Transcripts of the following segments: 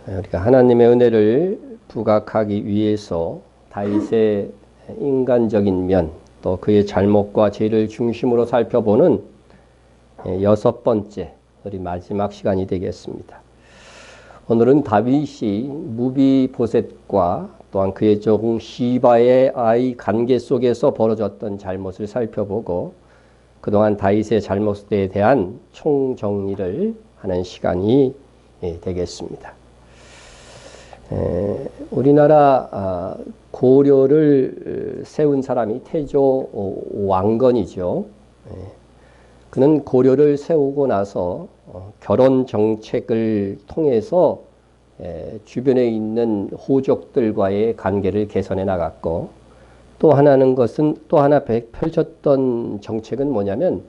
우리가 하나님의 은혜를 부각하기 위해서 다윗의 인간적인 면, 또 그의 잘못과 죄를 중심으로 살펴보는 여섯 번째, 우리 마지막 시간이 되겠습니다. 오늘은 다윗이 무비보셋과 또한 그의 종 시바의 아이 관계 속에서 벌어졌던 잘못을 살펴보고 그동안 다윗의 잘못에 대한 총정리를 하는 시간이 되겠습니다. 우리나라 고려를 세운 사람이 태조 왕건이죠. 그는 고려를 세우고 나서 결혼 정책을 통해서 주변에 있는 호족들과의 관계를 개선해 나갔고, 또 하나 펼쳤던 정책은 뭐냐면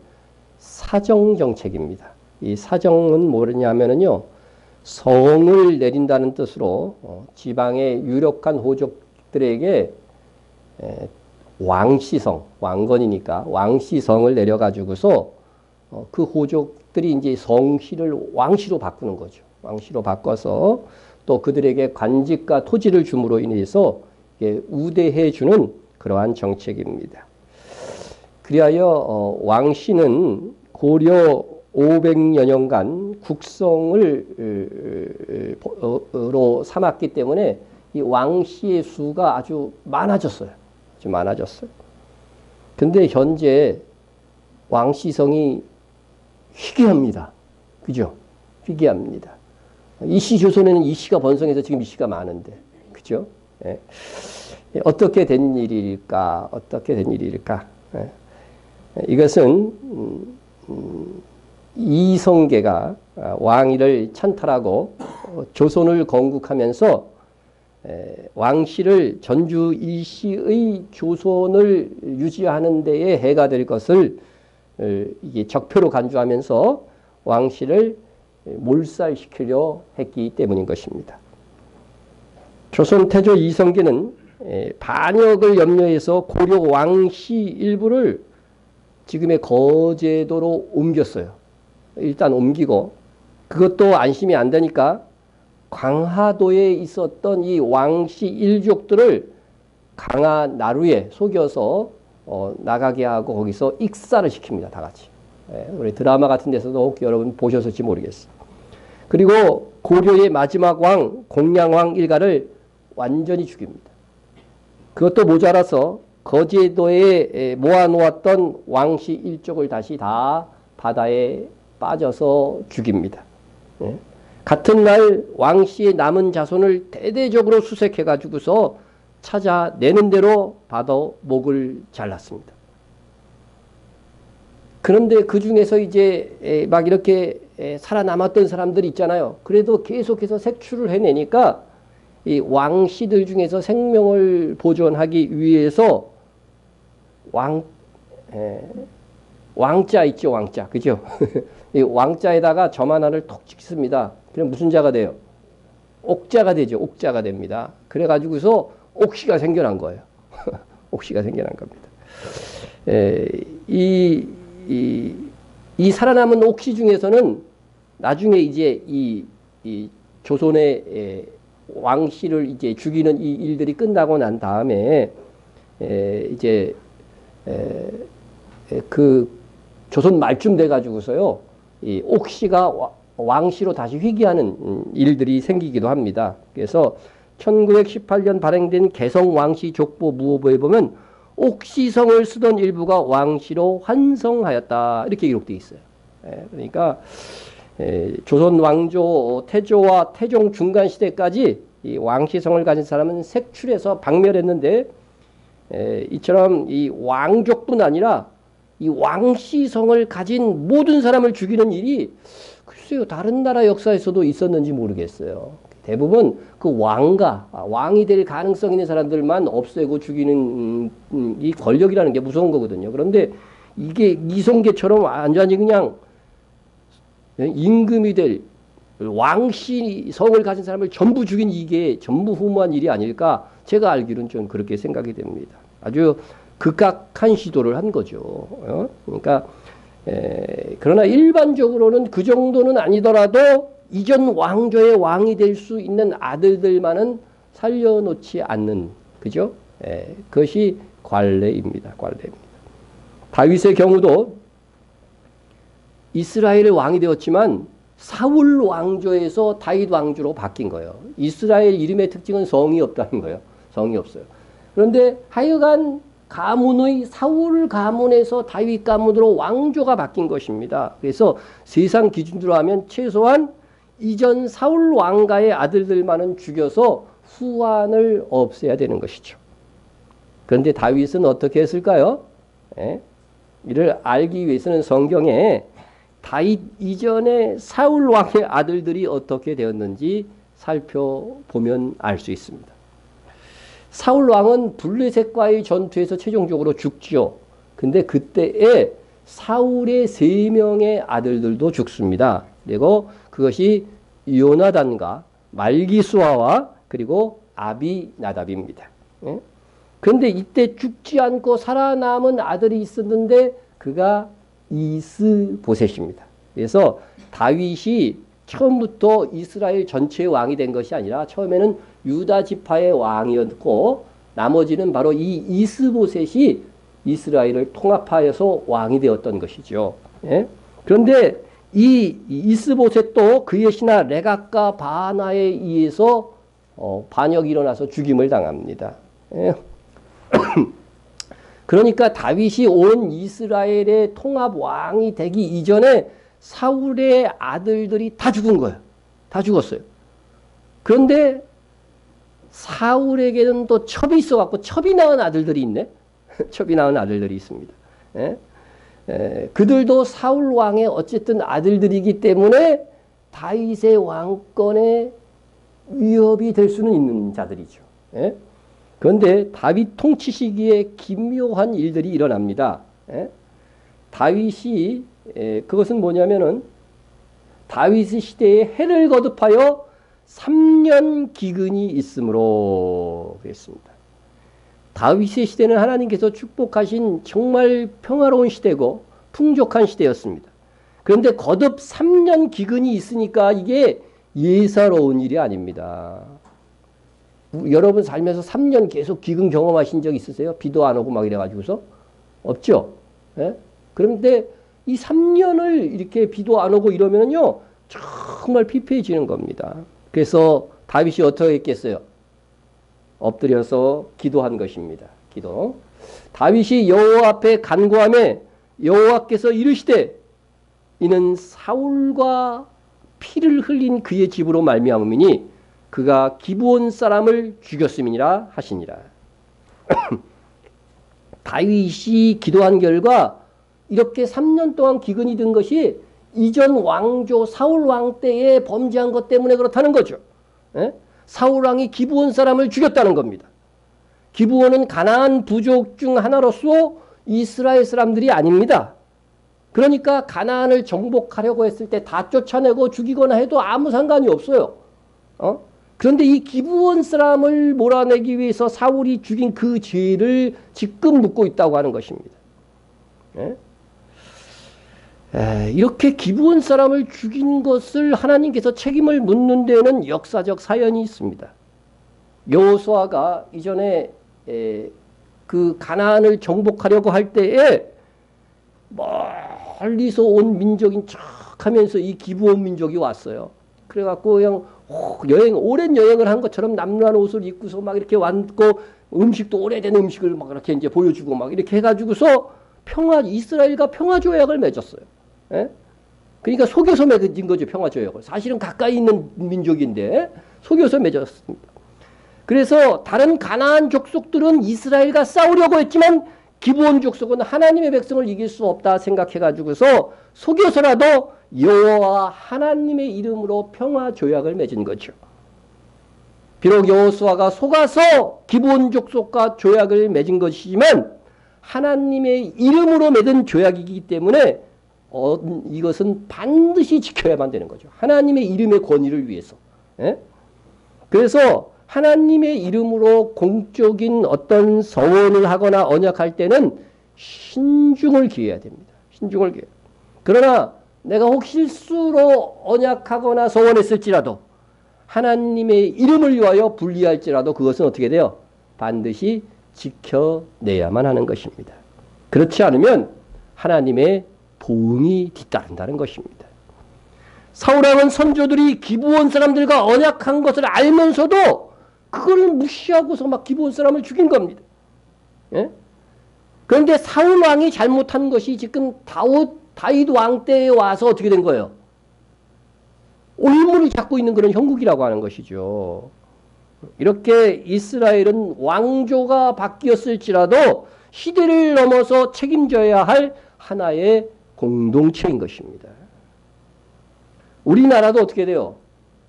사정 정책입니다. 이 사정은 뭐냐면요, 성을 내린다는 뜻으로 지방의 유력한 호족들에게 왕시성, 왕건이니까 왕시성을 내려가지고서 그 호족들이 이제 성씨를 왕씨로 바꾸는 거죠. 왕씨로 바꿔서 또 그들에게 관직과 토지를 줌으로 인해서 우대해 주는 그러한 정책입니다. 그리하여 왕씨는 고려 500여 년간 국성을 로 삼았기 때문에 이 왕씨의 수가 아주 많아졌어요. 아주 많아졌어요. 근데 현재 왕씨성이 희귀합니다. 그죠? 희귀합니다. 이씨 조선에는 이씨가 번성해서 지금 이씨가 많은데, 그죠? 예. 어떻게 된 일일까? 어떻게 된 일일까? 예. 이것은 이성계가 왕위를 찬탈하고 조선을 건국하면서 왕씨를 전주 이씨의 조선을 유지하는 데에 해가 될 것을 이게 적표로 간주하면서 왕씨를 몰살시키려 했기 때문인 것입니다. 조선 태조 이성계는 반역을 염려해서 고려 왕씨 일부를 지금의 거제도로 옮겼어요. 일단 옮기고, 그것도 안심이 안 되니까 강화도에 있었던 이 왕씨 일족들을 강화 나루에 속여서 나가게 하고 거기서 익사를 시킵니다. 다 같이. 우리 드라마 같은 데서도 혹 여러분 보셨을지 모르겠어요. 그리고 고려의 마지막 왕 공양왕 일가를 완전히 죽입니다. 그것도 모자라서 거제도에 모아놓았던 왕씨 일족을 다시 다 바다에 빠져서 죽입니다. 같은 날 왕씨의 남은 자손을 대대적으로 수색해가지고서 찾아내는 대로 바다 목을 잘랐습니다. 그런데 그 중에서 이제 막 이렇게 살아남았던 사람들 있잖아요. 그래도 계속해서 색출을 해내니까 이 왕씨들 중에서 생명을 보존하기 위해서 왕자 있죠, 왕자. 그죠? 이 왕자에다가 점 하나를 톡 찍습니다. 그럼 무슨 자가 돼요? 옥자가 되죠. 옥자가 됩니다. 그래가지고서 옥시가 생겨난 거예요. 옥시가 생겨난 겁니다. 이 살아남은 옥시 중에서는 나중에 이제 이 조선의 왕씨를 이제 죽이는 이 일들이 끝나고 난 다음에 이제 그 조선 말쯤 돼 가지고서요, 이 옥시가 왕씨로 다시 회귀하는 일들이 생기기도 합니다. 그래서 1918년 발행된 개성 왕씨 족보 무호보에 보면 옥시성을 쓰던 일부가 왕씨로 환성하였다, 이렇게 기록되어 있어요. 그러니까 조선 왕조 태조와 태종 중간 시대까지 이 왕씨성을 가진 사람은 색출해서 박멸했는데, 이처럼 이 왕족뿐 아니라 이 왕씨성을 가진 모든 사람을 죽이는 일이 글쎄요, 다른 나라 역사에서도 있었는지 모르겠어요. 대부분 그 왕이 될 가능성 있는 사람들만 없애고 죽이는 이 권력이라는 게 무서운 거거든요. 그런데 이게 이성계처럼 완전히 그냥 임금이 될 왕씨성을 가진 사람을 전부 죽인 이게 전무후무한 일이 아닐까, 제가 알기로는 좀 그렇게 생각이 됩니다. 아주 극악한 시도를 한 거죠. 그러니까 그러나 일반적으로는 그 정도는 아니더라도 이전 왕조의 왕이 될 수 있는 아들들만은 살려놓지 않는, 그죠? 그것이 관례입니다. 관례입니다. 다윗의 경우도 이스라엘의 왕이 되었지만 사울 왕조에서 다윗 왕조로 바뀐 거예요. 이스라엘 이름의 특징은 성이 없다는 거예요. 성이 없어요. 그런데 하여간 가문의 사울 가문에서 다윗 가문으로 왕조가 바뀐 것입니다. 그래서 세상 기준으로 하면 최소한 이전 사울 왕가의 아들들만은 죽여서 후환을 없애야 되는 것이죠. 그런데 다윗은 어떻게 했을까요? 이를 알기 위해서는 성경에 다윗 이전에 사울 왕의 아들들이 어떻게 되었는지 살펴보면 알 수 있습니다. 사울 왕은 블레셋과의 전투에서 최종적으로 죽죠. 근데 그때에 사울의 3명의 아들들도 죽습니다. 그리고 그것이 요나단과 말기수아와 그리고 아비나답입니다. 그런데 이때 죽지 않고 살아남은 아들이 있었는데 그가 이스보셋입니다. 그래서 다윗이 처음부터 이스라엘 전체의 왕이 된 것이 아니라 처음에는 유다 지파의 왕이었고 나머지는 바로 이 이스보셋이 이스라엘을 통합하여서 왕이 되었던 것이죠. 그런데 이 이스보셋도 그의 신하 레갑과 바나에 의해서 반역이 일어나서 죽임을 당합니다. 그러니까 다윗이 온 이스라엘의 통합 왕이 되기 이전에 사울의 아들들이 다 죽은 거예요. 다 죽었어요. 그런데 사울에게는 또 첩이 있어갖고 첩이 낳은 아들들이 있네. 첩이 낳은 아들들이 있습니다. 그들도 사울 왕의 어쨌든 아들들이기 때문에 다윗의 왕권에 위협이 될 수는 있는 자들이죠. 그런데 다윗 통치 시기에 기묘한 일들이 일어납니다. 다윗이 그것은 뭐냐면은 다윗의 시대에 해를 거듭하여 3년 기근이 있으므로 그랬습니다. 다윗의 시대는 하나님께서 축복하신 정말 평화로운 시대고 풍족한 시대였습니다. 그런데 거듭 3년 기근이 있으니까 이게 예사로운 일이 아닙니다. 여러분 살면서 3년 계속 기근 경험하신 적 있으세요? 비도 안 오고 막 이래가지고서? 없죠? 그런데 이 3년을 이렇게 비도 안 오고 이러면요, 정말 피폐해지는 겁니다. 그래서 다윗이 어떻게 했겠어요? 엎드려서 기도한 것입니다. 기도. 다윗이 여호와 앞에 간구하며 여호와께서 이르시되 이는 사울과 피를 흘린 그의 집으로 말미암으니 그가 기브온 사람을 죽였음이니라 하시니라. 다윗이 기도한 결과 이렇게 3년 동안 기근이 든 것이 이전 왕조 사울 왕 때에 범죄한 것 때문에 그렇다는 거죠. 사울 왕이 기브온 사람을 죽였다는 겁니다. 기브온은 가나안 부족 중 하나로서 이스라엘 사람들이 아닙니다. 그러니까 가나안을 정복하려고 했을 때 다 쫓아내고 죽이거나 해도 아무 상관이 없어요. 그런데 이 기브온 사람을 몰아내기 위해서 사울이 죽인 그 죄를 지금 묻고 있다고 하는 것입니다. 이렇게 기브온 사람을 죽인 것을 하나님께서 책임을 묻는 데에는 역사적 사연이 있습니다. 여호수아가 이전에 그 가나안을 정복하려고 할 때에 멀리서 온 민족인 척하면서 이 기브온 민족이 왔어요. 그래갖고 그냥 오랜 여행을 한 것처럼 남루한 옷을 입고서 막 이렇게 왔고 음식도 오래된 음식을 막 이렇게 이제 보여주고 막 이렇게 해가지고서 이스라엘과 평화 조약을 맺었어요. 그러니까 속여서 맺은 거죠, 평화 조약을. 사실은 가까이 있는 민족인데 속여서 맺었습니다. 그래서 다른 가나안 족속들은 이스라엘과 싸우려고 했지만 기브온 족속은 하나님의 백성을 이길 수 없다 생각해가지고서 속여서라도 여호와 하나님의 이름으로 평화 조약을 맺은 거죠. 비록 여호수아가 속아서 기브온 족속과 조약을 맺은 것이지만 하나님의 이름으로 맺은 조약이기 때문에 이것은 반드시 지켜야만 되는 거죠. 하나님의 이름의 권위를 위해서. 그래서 하나님의 이름으로 공적인 어떤 서원을 하거나 언약할 때는 신중을 기해야 됩니다. 신중을 기해. 그러나 내가 혹 실수로 언약하거나 서원했을지라도 하나님의 이름을 위하여 불리할지라도 그것은 어떻게 돼요? 반드시 지켜내야만 하는 것입니다. 그렇지 않으면 하나님의 보응이 뒤따른다는 것입니다. 사울왕은 선조들이 기브온 사람들과 언약한 것을 알면서도 그걸 무시하고서 막 기브온 사람을 죽인 겁니다. 예? 그런데 사울왕이 잘못한 것이 지금 다윗 왕 때에 와서 어떻게 된 거예요? 올무를 잡고 있는 그런 형국이라고 하는 것이죠. 이렇게 이스라엘은 왕조가 바뀌었을지라도 시대를 넘어서 책임져야 할 하나의 공동체인 것입니다. 우리나라도 어떻게 돼요?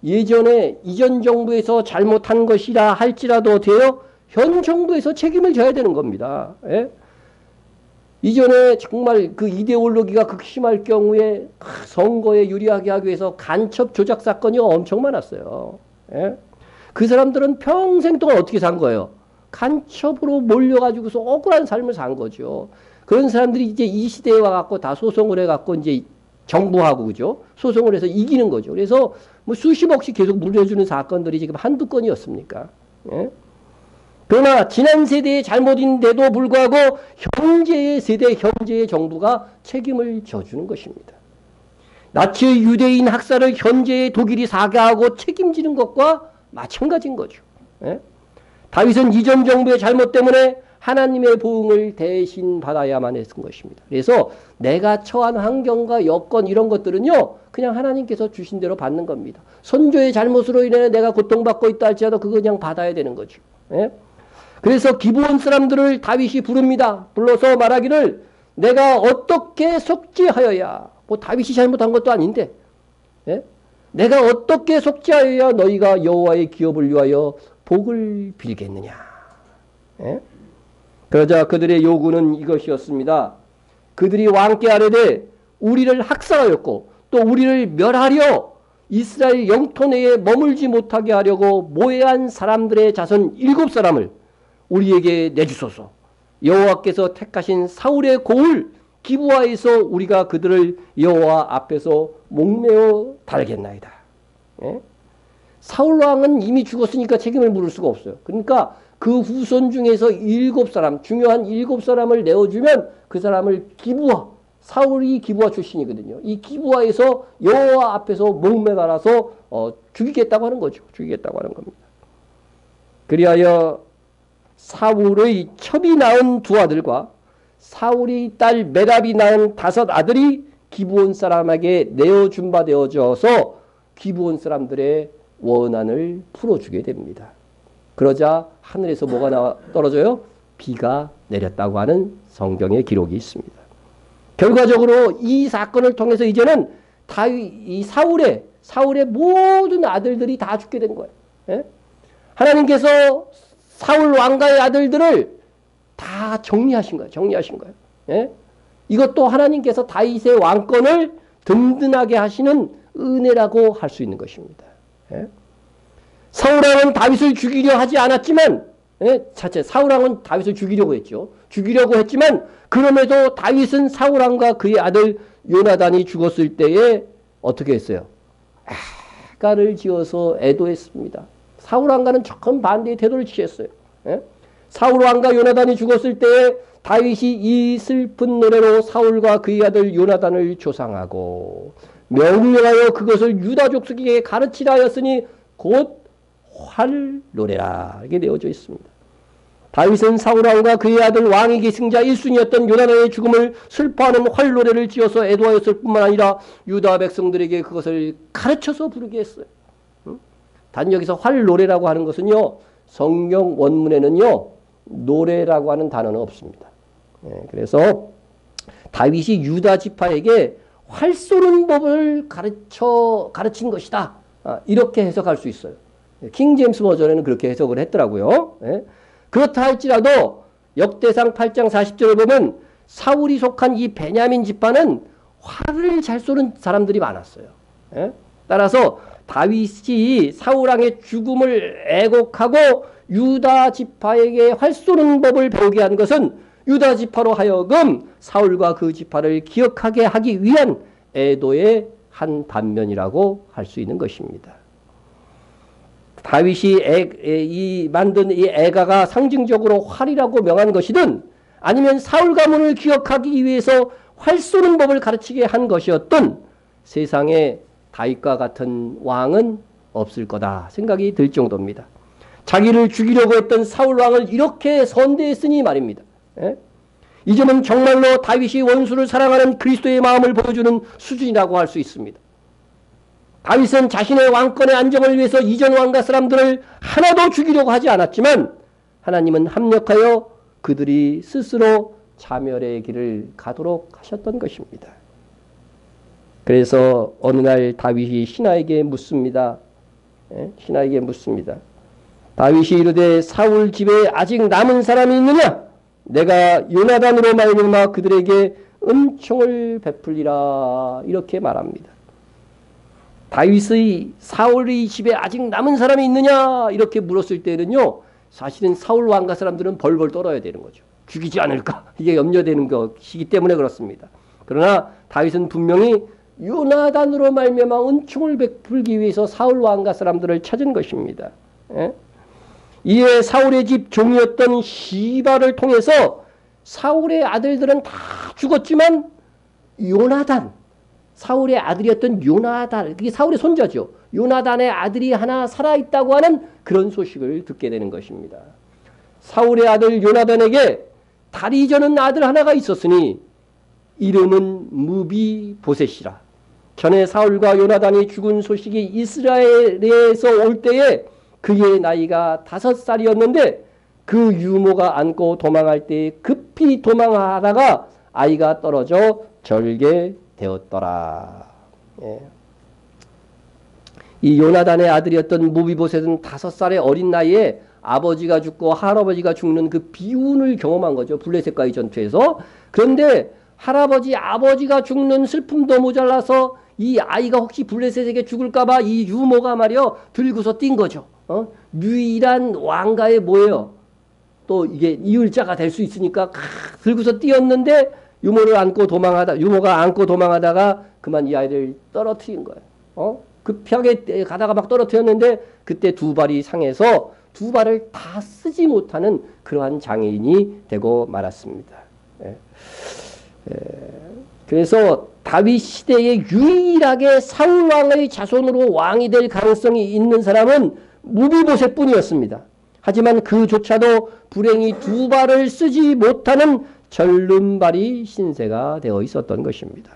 예전에 이전 정부에서 잘못한 것이라 할지라도 어떻게 해요? 현 정부에서 책임을 져야 되는 겁니다. 예? 이전에 정말 그 이데올로기가 극심할 경우에 선거에 유리하게 하기 위해서 간첩 조작 사건이 엄청 많았어요. 예? 그 사람들은 평생 동안 어떻게 산 거예요? 간첩으로 몰려가지고서 억울한 삶을 산 거죠. 그런 사람들이 이제 이 시대에 와갖고 다 소송을 해갖고 이제 정부하고 그죠? 소송을 해서 이기는 거죠. 그래서 뭐 수십억씩 계속 물려주는 사건들이 지금 한두 건이었습니까? 예? 그러나 지난 세대의 잘못인데도 불구하고 현재의 세대, 현재의 정부가 책임을 져주는 것입니다. 나치의 유대인 학살을 현재의 독일이 사과하고 책임지는 것과 마찬가지인 거죠. 예? 다윗은 이전 정부의 잘못 때문에 하나님의 보응을 대신 받아야만 했던 것입니다. 그래서 내가 처한 환경과 여건 이런 것들은요, 그냥 하나님께서 주신 대로 받는 겁니다. 선조의 잘못으로 인해 내가 고통받고 있다 할지라도 그거 그냥 받아야 되는 거죠. 예? 그래서 기브온 사람들을 다윗이 부릅니다. 불러서 말하기를 내가 어떻게 속죄하여야, 뭐 다윗이 잘못한 것도 아닌데, 예? 내가 어떻게 속죄하여야 너희가 여호와의 기업을 위하여 복을 빌겠느냐. 예? 그러자 그들의 요구는 이것이었습니다. 그들이 왕께 아뢰되 우리를 학살하였고 또 우리를 멸하려 이스라엘 영토 내에 머물지 못하게 하려고 모해한 사람들의 자손 7사람을 우리에게 내주소서. 여호와께서 택하신 사울의 고을 기브아에서 우리가 그들을 여호와 앞에서 목매어 달겠나이다. 예? 사울 왕은 이미 죽었으니까 책임을 물을 수가 없어요. 그러니까 그 후손 중에서 7사람, 중요한 7사람을 내어주면 그 사람을 기브아, 사울이 기브아 출신이거든요. 이 기브아에서 여호와 앞에서 목매 달아서 죽이겠다고 하는 거죠. 죽이겠다고 하는 겁니다. 그리하여 사울의 첩이 낳은 2아들과 사울의 딸 메랍이 낳은 5아들이 기브온 사람에게 내어준 바 되어져서 기브온 사람들의 원한을 풀어주게 됩니다. 그러자 하늘에서 뭐가 떨어져요? 비가 내렸다고 하는 성경의 기록이 있습니다. 결과적으로 이 사건을 통해서 이제는 이 사울의 모든 아들들이 다 죽게 된 거예요. 예? 하나님께서 사울 왕가의 아들들을 다 정리하신 거예요. 예? 이것도 하나님께서 다윗의 왕권을 든든하게 하시는 은혜라고 할 수 있는 것입니다. 예? 사울왕은 다윗을 죽이려 하지 않았지만, 예? 사울왕은 다윗을 죽이려고 했죠. 죽이려고 했지만 그럼에도 다윗은 사울왕과 그의 아들 요나단이 죽었을 때에 어떻게 했어요? 가를 지어서 애도했습니다. 사울왕과는 정반대의 태도를 취했어요. 예? 사울왕과 요나단이 죽었을 때에 다윗이 이 슬픈 노래로 사울과 그의 아들 요나단을 조상하고 명령하여 그것을 유다 족속에게 가르치라 하였으니 곧 활노래라 이게 내어져 있습니다. 다윗은 사울왕과 그의 아들 왕위 계승자 1순위였던 요나단의 죽음을 슬퍼하는 활노래를 지어서 애도하였을 뿐만 아니라 유다 백성들에게 그것을 가르쳐서 부르게 했어요. 단 여기서 활노래라고 하는 것은요, 성경 원문에는요 노래라고 하는 단어는 없습니다. 그래서 다윗이 유다 지파에게 활 쏘는 법을 가르친 것이다. 이렇게 해석할 수 있어요. 킹 제임스 버전에는 그렇게 해석을 했더라고요. 그렇다 할지라도 역대상 8장 40절을 보면 사울이 속한 이 베냐민 지파는 활을 잘 쏘는 사람들이 많았어요. 따라서 다윗이 사울왕의 죽음을 애곡하고 유다 지파에게 활 쏘는 법을 배우게 한 것은 유다 지파로 하여금 사울과 그 지파를 기억하게 하기 위한 애도의 한 단면이라고 할 수 있는 것입니다. 다윗이 만든 이 애가가 상징적으로 활이라고 명한 것이든 아니면 사울 가문을 기억하기 위해서 활 쏘는 법을 가르치게 한 것이었던 세상에 다윗과 같은 왕은 없을 거다 생각이 들 정도입니다. 자기를 죽이려고 했던 사울 왕을 이렇게 선대했으니 말입니다. 예? 이 점은 정말로 다윗이 원수를 사랑하는 그리스도의 마음을 보여주는 수준이라고 할 수 있습니다. 다윗은 자신의 왕권의 안정을 위해서 이전 왕가 사람들을 하나도 죽이려고 하지 않았지만 하나님은 합력하여 그들이 스스로 자멸의 길을 가도록 하셨던 것입니다. 그래서 어느 날 다윗이 신하에게 묻습니다. 신하에게 묻습니다. 다윗이 이르되 사울 집에 아직 남은 사람이 있느냐? 내가 요나단으로 말미암아 그들에게 은총을 베풀리라 이렇게 말합니다. 다윗의 사울의 집에 아직 남은 사람이 있느냐 이렇게 물었을 때는요, 사실은 사울 왕가 사람들은 벌벌 떨어야 되는 거죠. 죽이지 않을까 이게 염려되는 것이기 때문에 그렇습니다. 그러나 다윗은 분명히 요나단으로 말미암아 은총을 베풀기 위해서 사울 왕가 사람들을 찾은 것입니다. 예? 이에 사울의 집 종이었던 시바를 통해서 사울의 아들들은 다 죽었지만 요나단, 사울의 아들이었던 요나단, 그게 사울의 손자죠. 요나단의 아들이 하나 살아있다고 하는 그런 소식을 듣게 되는 것입니다. 사울의 아들 요나단에게 다리 저는 아들 하나가 있었으니 이름은 무비보셋이라. 전에 사울과 요나단이 죽은 소식이 이스라엘에서 올 때에 그의 나이가 5살이었는데 그 유모가 안고 도망할 때 급히 도망하다가 아이가 떨어져 절개되었더라. 예. 이 요나단의 아들이었던 무비보셋은 5살의 어린 나이에 아버지가 죽고 할아버지가 죽는 그 비운을 경험한 거죠. 블레셋과의 전투에서. 그런데 할아버지, 아버지가 죽는 슬픔도 모자라서 이 아이가 혹시 블레셋에게 죽을까봐 이 유모가 말이요 들고서 뛴 거죠. 유일한 왕가의 뭐예요? 또 이게 이을자가 될 수 있으니까 들고서 뛰었는데 유모가 안고 도망하다가 그만 이 아이를 떨어뜨린 거예요. 급하게 가다가 막 떨어뜨렸는데 그때 두 발이 상해서 두 발을 다 쓰지 못하는 그러한 장애인이 되고 말았습니다. 그래서 다윗 시대에 유일하게 사울 왕의 자손으로 왕이 될 가능성이 있는 사람은 무비보셋뿐이었습니다. 하지만 그조차도 불행히 두 발을 쓰지 못하는 절름발이 신세가 되어 있었던 것입니다.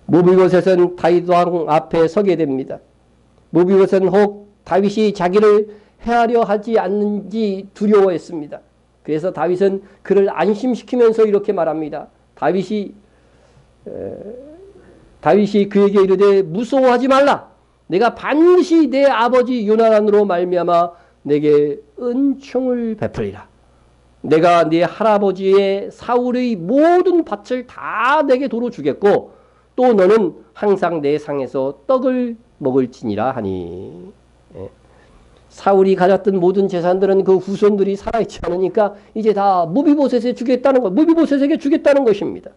무비보셋은 다윗 왕 앞에 서게 됩니다. 무비보셋은 혹 다윗이 자기를 해하려 하지 않는지 두려워했습니다. 그래서 다윗은 그를 안심시키면서 이렇게 말합니다. 다윗이 그에게 이르되 무서워하지 말라. 내가 반드시 내 아버지 요나단으로 말미암아 내게 은총을 베풀리라. 내가 네 할아버지의 사울의 모든 밭을 다 내게 도로 주겠고 또 너는 항상 내 상에서 떡을 먹을지니라 하니. 사울이 가졌던 모든 재산들은 그 후손들이 살아있지 않으니까 이제 다 무비보셋에게 주겠다는 것입니다.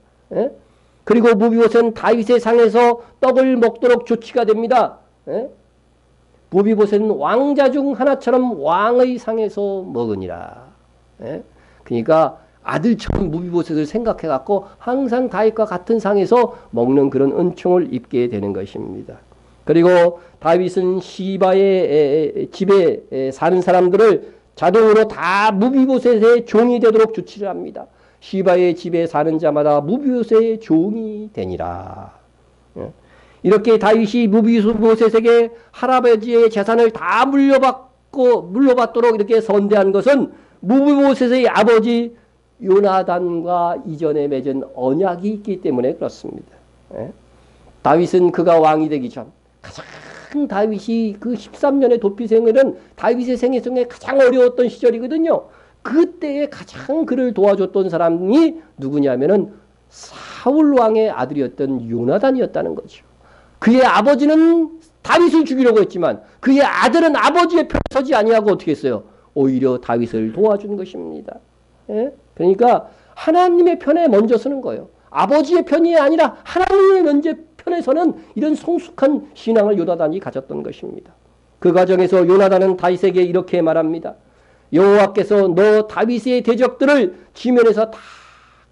그리고 무비보셋은 다윗의 상에서 떡을 먹도록 조치가 됩니다. 무비보셋은 왕자 중 하나처럼 왕의 상에서 먹으니라. 그러니까 아들처럼 무비보셋을 생각해갖고 항상 다윗과 같은 상에서 먹는 그런 은총을 입게 되는 것입니다. 그리고 다윗은 시바의 집에 사는 사람들을 자동으로 다 무비보셋의 종이 되도록 조치를 합니다. 시바의 집에 사는 자마다 무비보셋의 종이 되니라. 이렇게 다윗이 무비보셋에게 할아버지의 재산을 다 물려받도록 이렇게 선대한 것은 무비보셋의 아버지 요나단과 이전에 맺은 언약이 있기 때문에 그렇습니다. 다윗은 그가 왕이 되기 전 가장 다윗이 그 13년의 도피 생활은 다윗의 생애 중에 가장 어려웠던 시절이거든요. 그때에 가장 그를 도와줬던 사람이 누구냐면은 사울 왕의 아들이었던 요나단이었다는 거죠. 그의 아버지는 다윗을 죽이려고 했지만 그의 아들은 아버지의 편에 서지 아니하고 어떻게 했어요? 오히려 다윗을 도와준 것입니다. 그러니까 하나님의 편에 먼저 서는 거예요. 아버지의 편이 아니라 하나님의 면제 편에서는 이런 성숙한 신앙을 요나단이 가졌던 것입니다. 그 과정에서 요나단은 다윗에게 이렇게 말합니다. 여호와께서 너 다윗의 대적들을 지면에서 다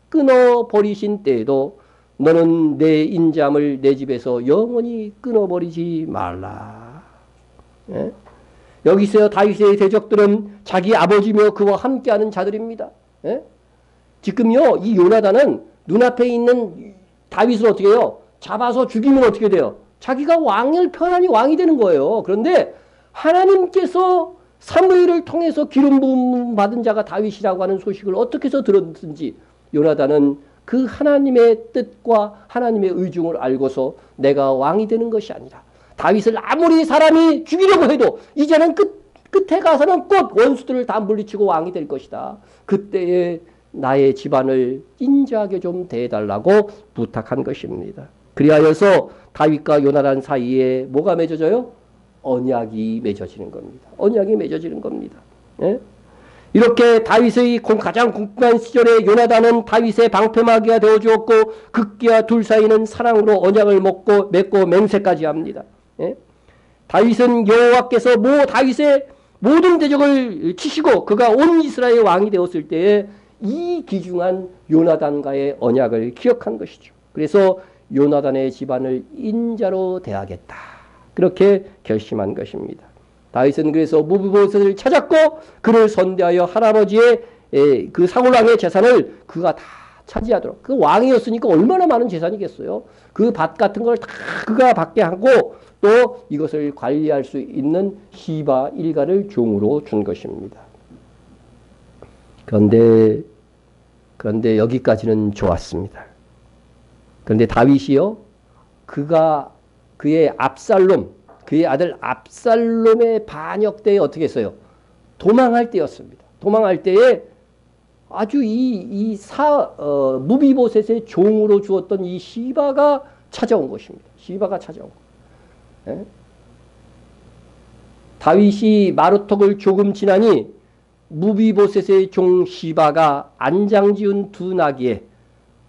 끊어버리신 때에도 너는 내 인자함을 내 집에서 영원히 끊어버리지 말라. 예? 여기서 다윗의 대적들은 자기 아버지며 그와 함께하는 자들입니다. 예? 지금요 이 요나단은 눈앞에 있는 다윗을 어떻게 해요? 잡아서 죽이면 어떻게 돼요? 자기가 왕을 편안히 왕이 되는 거예요. 그런데 하나님께서 사무엘을 통해서 기름 부음 받은 자가 다윗이라고 하는 소식을 어떻게 해서 들었든지 요나단은 그 하나님의 뜻과 하나님의 의중을 알고서 내가 왕이 되는 것이 아니라 다윗을 아무리 사람이 죽이려고 해도 이제는 끝에 가서는 꼭 원수들을 다 물리치고 왕이 될 것이다. 그때에 나의 집안을 인자하게 좀 대해달라고 부탁한 것입니다. 그리하여서 다윗과 요나단 사이에 뭐가 맺어져요? 언약이 맺어지는 겁니다. 언약이 맺어지는 겁니다. 예? 이렇게 다윗의 가장 궁핍한 시절에 요나단은 다윗의 방패막이가 되어주었고 극기와 둘 사이는 사랑으로 언약을 맺고 맹세까지 합니다. 예? 다윗은 여호와께서 다윗의 모든 대적을 치시고 그가 온 이스라엘의 왕이 되었을 때에 이 귀중한 요나단과의 언약을 기억한 것이죠. 그래서 요나단의 집안을 인자로 대하겠다. 그렇게 결심한 것입니다. 다윗은 그래서 무비보셋을 찾았고 그를 선대하여 할아버지의 그 사울왕의 재산을 그가 다 차지하도록. 그 왕이었으니까 얼마나 많은 재산이겠어요. 그 밭 같은 걸 다 그가 받게 하고 또 이것을 관리할 수 있는 시바 일가를 종으로 준 것입니다. 그런데 여기까지는 좋았습니다. 그런데 다윗이요, 그의 아들 압살롬의 반역 때에 어떻게 했어요? 도망할 때였습니다. 도망할 때에 아주 무비보셋의 종으로 주었던 이 시바가 찾아온 것입니다. 시바가 찾아온 거예요. 예? 다윗이 마루턱을 조금 지나니 무비보셋의 종 시바가 안장 지은 두 나귀에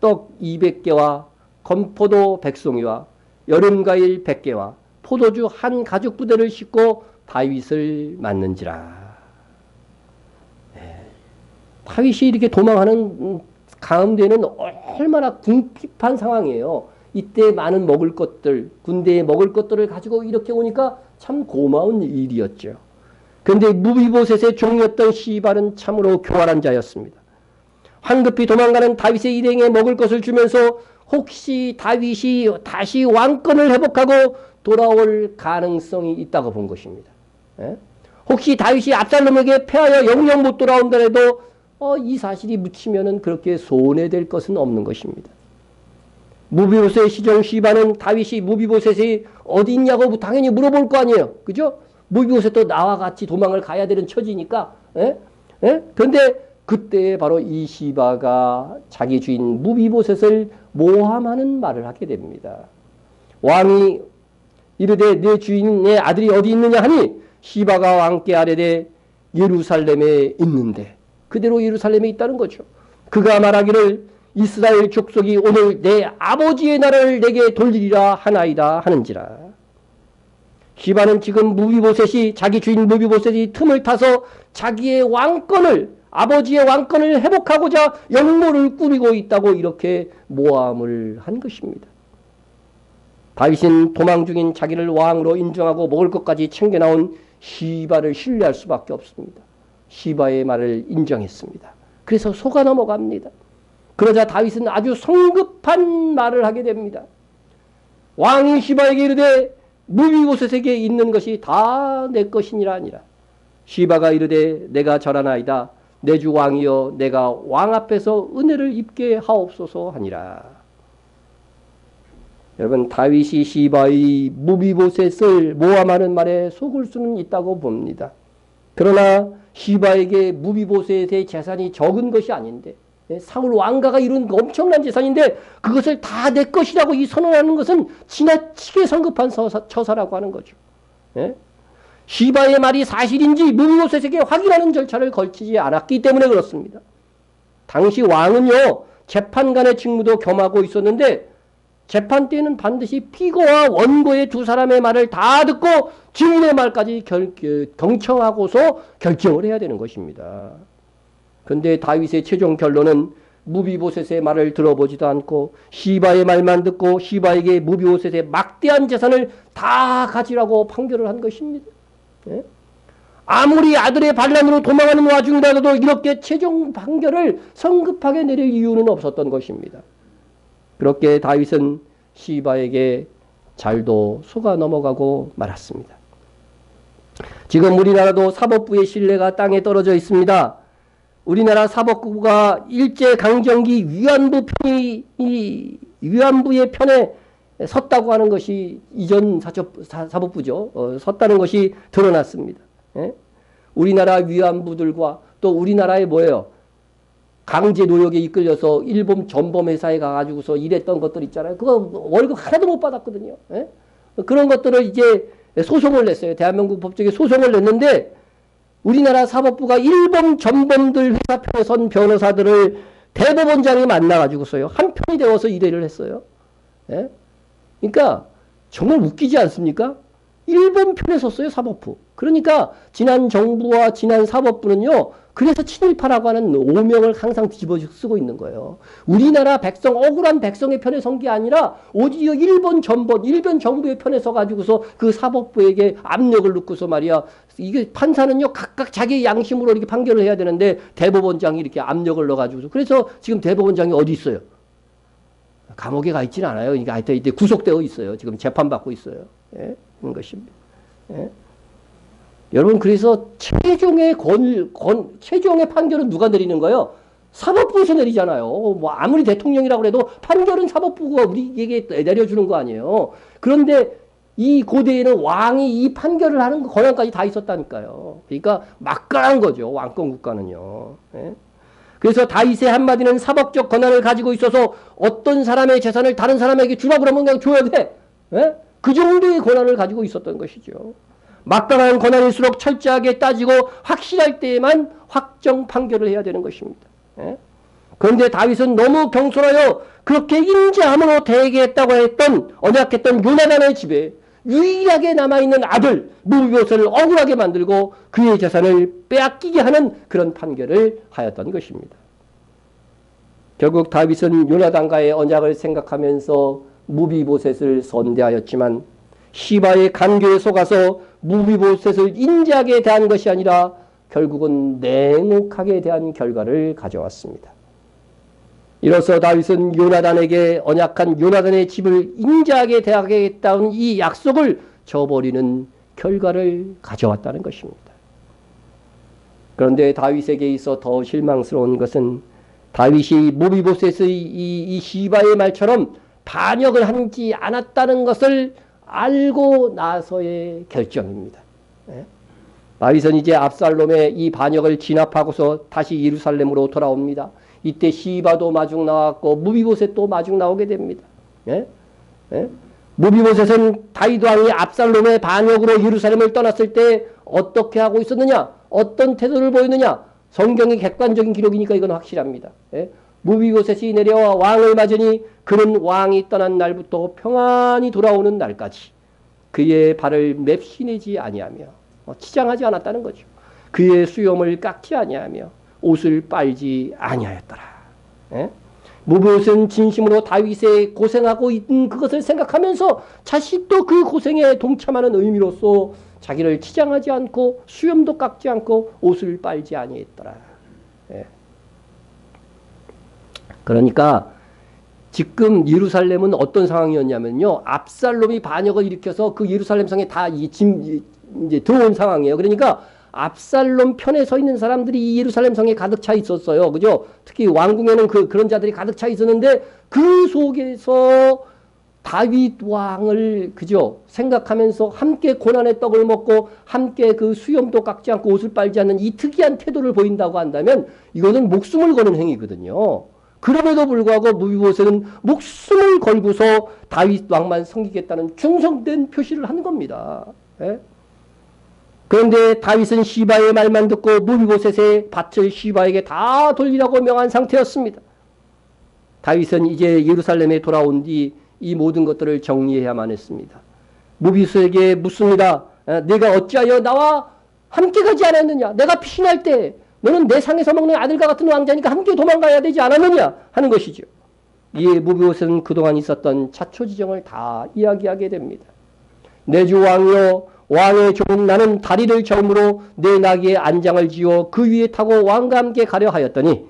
떡 200개와 건포도 100송이와 여름과일 100개와 포도주 한 가죽 부대를 싣고 다윗을 맞는지라. 다윗이 이렇게 도망하는 가운데는 얼마나 궁핍한 상황이에요. 이때 많은 먹을 것들, 군대에 먹을 것들을 가지고 이렇게 오니까 참 고마운 일이었죠. 그런데 무비보셋의 종이었던 시발은 참으로 교활한 자였습니다. 황급히 도망가는 다윗의 일행에 먹을 것을 주면서 혹시 다윗이 다시 왕권을 회복하고 돌아올 가능성이 있다고 본 것입니다. 예? 혹시 다윗이 압살롬에게 패하여 영영 못 돌아온다래도 이 사실이 묻히면은 그렇게 손해될 것은 없는 것입니다. 무비보셋의 시종 시바는 다윗이 무비보셋이 어디 있냐고 당연히 물어볼 거 아니에요. 그죠? 무비보셋도 나와 같이 도망을 가야 되는 처지니까. 예? 예? 그런데 그때 바로 이 시바가 자기 주인 무비보셋을 모함하는 말을 하게 됩니다. 왕이 이르되 내 주인의 아들이 어디 있느냐 하니 시바가 왕께 아뢰되 예루살렘에 있는데, 그대로 예루살렘에 있다는 거죠. 그가 말하기를 이스라엘 족속이 오늘 내 아버지의 나라를 내게 돌리리라 하나이다 하는지라. 시바는 지금 무비보셋이, 자기 주인 무비보셋이 틈을 타서 자기의 왕권을, 아버지의 왕권을 회복하고자 영모를 꾸미고 있다고 이렇게 모함을 한 것입니다. 다윗은 도망 중인 자기를 왕으로 인정하고 먹을 것까지 챙겨나온 시바를 신뢰할 수밖에 없습니다. 시바의 말을 인정했습니다. 그래서 속아 넘어갑니다. 그러자 다윗은 아주 성급한 말을 하게 됩니다. 왕이 시바에게 이르되 무비보셋에게 있는 것이 다 내 것이니라 하니라. 시바가 이르되 내가 절하나이다. 내 주 왕이여 내가 왕 앞에서 은혜를 입게 하옵소서 하니라. 여러분, 다윗이 시바의 무비보셋을 모함하는 말에 속을 수는 있다고 봅니다. 그러나 시바에게 무비보셋의 재산이 적은 것이 아닌데, 사울 왕가가 이룬 엄청난 재산인데 그것을 다 내 것이라고 선언하는 것은 지나치게 성급한 처사라고 하는 거죠. 예? 시바의 말이 사실인지 무비보셋에게 확인하는 절차를 거치지 않았기 때문에 그렇습니다. 당시 왕은요, 재판관의 직무도 겸하고 있었는데 재판 때는 반드시 피고와 원고의 두 사람의 말을 다 듣고 증인의 말까지 경청하고서 결정을 해야 되는 것입니다. 그런데 다윗의 최종 결론은 무비보셋의 말을 들어보지도 않고 시바의 말만 듣고 시바에게 무비보셋의 막대한 재산을 다 가지라고 판결을 한 것입니다. 예? 아무리 아들의 반란으로 도망하는 와중이라도 이렇게 최종 판결을 성급하게 내릴 이유는 없었던 것입니다. 그렇게 다윗은 시바에게 잘도 속아 넘어가고 말았습니다. 지금 우리나라도 사법부의 신뢰가 땅에 떨어져 있습니다. 우리나라 사법부가 일제강점기 위안부의 편에 섰다고 하는 것이 이전 사법부죠. 섰다는 것이 드러났습니다. 예? 우리나라 위안부들과 또 우리나라의 뭐예요? 강제 노역에 이끌려서 일본 전범 회사에 가가지고서 일했던 것들 있잖아요. 그거 월급 하나도 못 받았거든요. 예? 그런 것들을 이제 소송을 냈어요. 대한민국 법정에 소송을 냈는데 우리나라 사법부가 일본 전범들 회사 편에 선 변호사들을 대법원장이 만나가지고서요. 한 편이 되어서 일회를 했어요. 예? 그러니까 정말 웃기지 않습니까? 일본 편에 섰어요. 사법부. 그러니까 지난 정부와 지난 사법부는요. 그래서 친일파라고 하는 오명을 항상 뒤집어 쓰고 있는 거예요. 우리나라 백성, 억울한 백성의 편에 선 게 아니라 오히려 일본 전범, 일본 정부의 편에 서가지고서 그 사법부에게 압력을 넣고서 말이야. 이게 판사는요, 각각 자기 양심으로 이렇게 판결을 해야 되는데 대법원장이 이렇게 압력을 넣어가지고서. 그래서 지금 대법원장이 어디 있어요? 감옥에 가 있지는 않아요. 이게 하여튼 이제 구속되어 있어요. 지금 재판받고 있어요. 예? 그런 것입니다. 예? 여러분, 그래서 최종의 최종의 판결은 누가 내리는 거예요? 사법부에서 내리잖아요. 뭐 아무리 대통령이라고 해도 판결은 사법부가 우리에게 내려주는 거 아니에요. 그런데 이 고대에는 왕이 이 판결을 하는 권한까지 다 있었다니까요. 그러니까 막강한 거죠. 왕권 국가는요. 예? 그래서 다윗의 한마디는 사법적 권한을 가지고 있어서 어떤 사람의 재산을 다른 사람에게 주라 그러면 그냥 줘야 돼. 예? 그 정도의 권한을 가지고 있었던 것이죠. 막강한 권한일수록 철저하게 따지고 확실할 때에만 확정 판결을 해야 되는 것입니다. 예? 그런데 다윗은 너무 경솔하여 그렇게 인자함으로 대개했다고 했던 언약했던 요나단의 집에 유일하게 남아있는 아들 무비보셋을 억울하게 만들고 그의 재산을 빼앗기게 하는 그런 판결을 하였던 것입니다. 결국 다윗은 요나단과의 언약을 생각하면서 무비보셋을 선대하였지만 시바의 간교에 속아서 무비보셋을 인자하게 대한 것이 아니라 결국은 냉혹하게 대한 결과를 가져왔습니다. 이로써 다윗은 요나단에게 언약한 요나단의 집을 인자하게 대하겠다는 이 약속을 저버리는 결과를 가져왔다는 것입니다. 그런데 다윗에게 있어 더 실망스러운 것은 다윗이 무비보셋의 이 시바의 말처럼 반역을 하지 않았다는 것을 알고 나서의 결정입니다. 예? 다윗은 이제 압살롬의 이 반역을 진압하고서 다시 예루살렘으로 돌아옵니다. 이때 시바도 마중 나왔고 무비보셋도 마중 나오게 됩니다. 예? 예? 무비보셋은 다윗 왕이 압살롬의 반역으로 예루살렘을 떠났을 때 어떻게 하고 있었느냐? 어떤 태도를 보였느냐? 성경의 객관적인 기록이니까 이건 확실합니다. 예? 무비보셋이 내려와 왕을 맞으니 그는 왕이 떠난 날부터 평안히 돌아오는 날까지 그의 발을 맵시내지 아니하며 치장하지 않았다는 거죠. 그의 수염을 깎지 아니하며 옷을 빨지 아니하였더라. 예? 무비보셋은 진심으로 다윗의 고생하고 있는 그것을 생각하면서 자신도 그 고생에 동참하는 의미로서 자기를 치장하지 않고 수염도 깎지 않고 옷을 빨지 아니했더라. 예. 그러니까 지금 예루살렘은 어떤 상황이었냐면요. 압살롬이 반역을 일으켜서 그 예루살렘 성에 다 이제 들어온 상황이에요. 그러니까 압살롬 편에 서 있는 사람들이 이 예루살렘 성에 가득 차 있었어요. 그죠? 특히 왕궁에는 그런 자들이 가득 차 있었는데 그 속에서 다윗 왕을 그죠? 생각하면서 함께 고난의 떡을 먹고 함께 그 수염도 깎지 않고 옷을 빨지 않는 이 특이한 태도를 보인다고 한다면 이거는 목숨을 거는 행위거든요. 그럼에도 불구하고 무비보셋은 목숨을 걸고서 다윗 왕만 섬기겠다는 충성된 표시를 한 겁니다. 예? 그런데 다윗은 시바의 말만 듣고 무비보셋의 밭을 시바에게 다 돌리라고 명한 상태였습니다. 다윗은 이제 예루살렘에 돌아온 뒤 이 모든 것들을 정리해야만 했습니다. 무비보셋에게 묻습니다. 내가 어찌하여 나와 함께 가지 않았느냐? 내가 피신할 때 너는 내 상에서 먹는 아들과 같은 왕자니까 함께 도망가야 되지 않았느냐? 하는 것이죠. 이에 무비보셋은 그동안 있었던 자초지정을 다 이야기하게 됩니다. 내 주 왕이여, 왕의 종 나는 다리를 저음으로 내 나귀에 안장을 지어 그 위에 타고 왕과 함께 가려 하였더니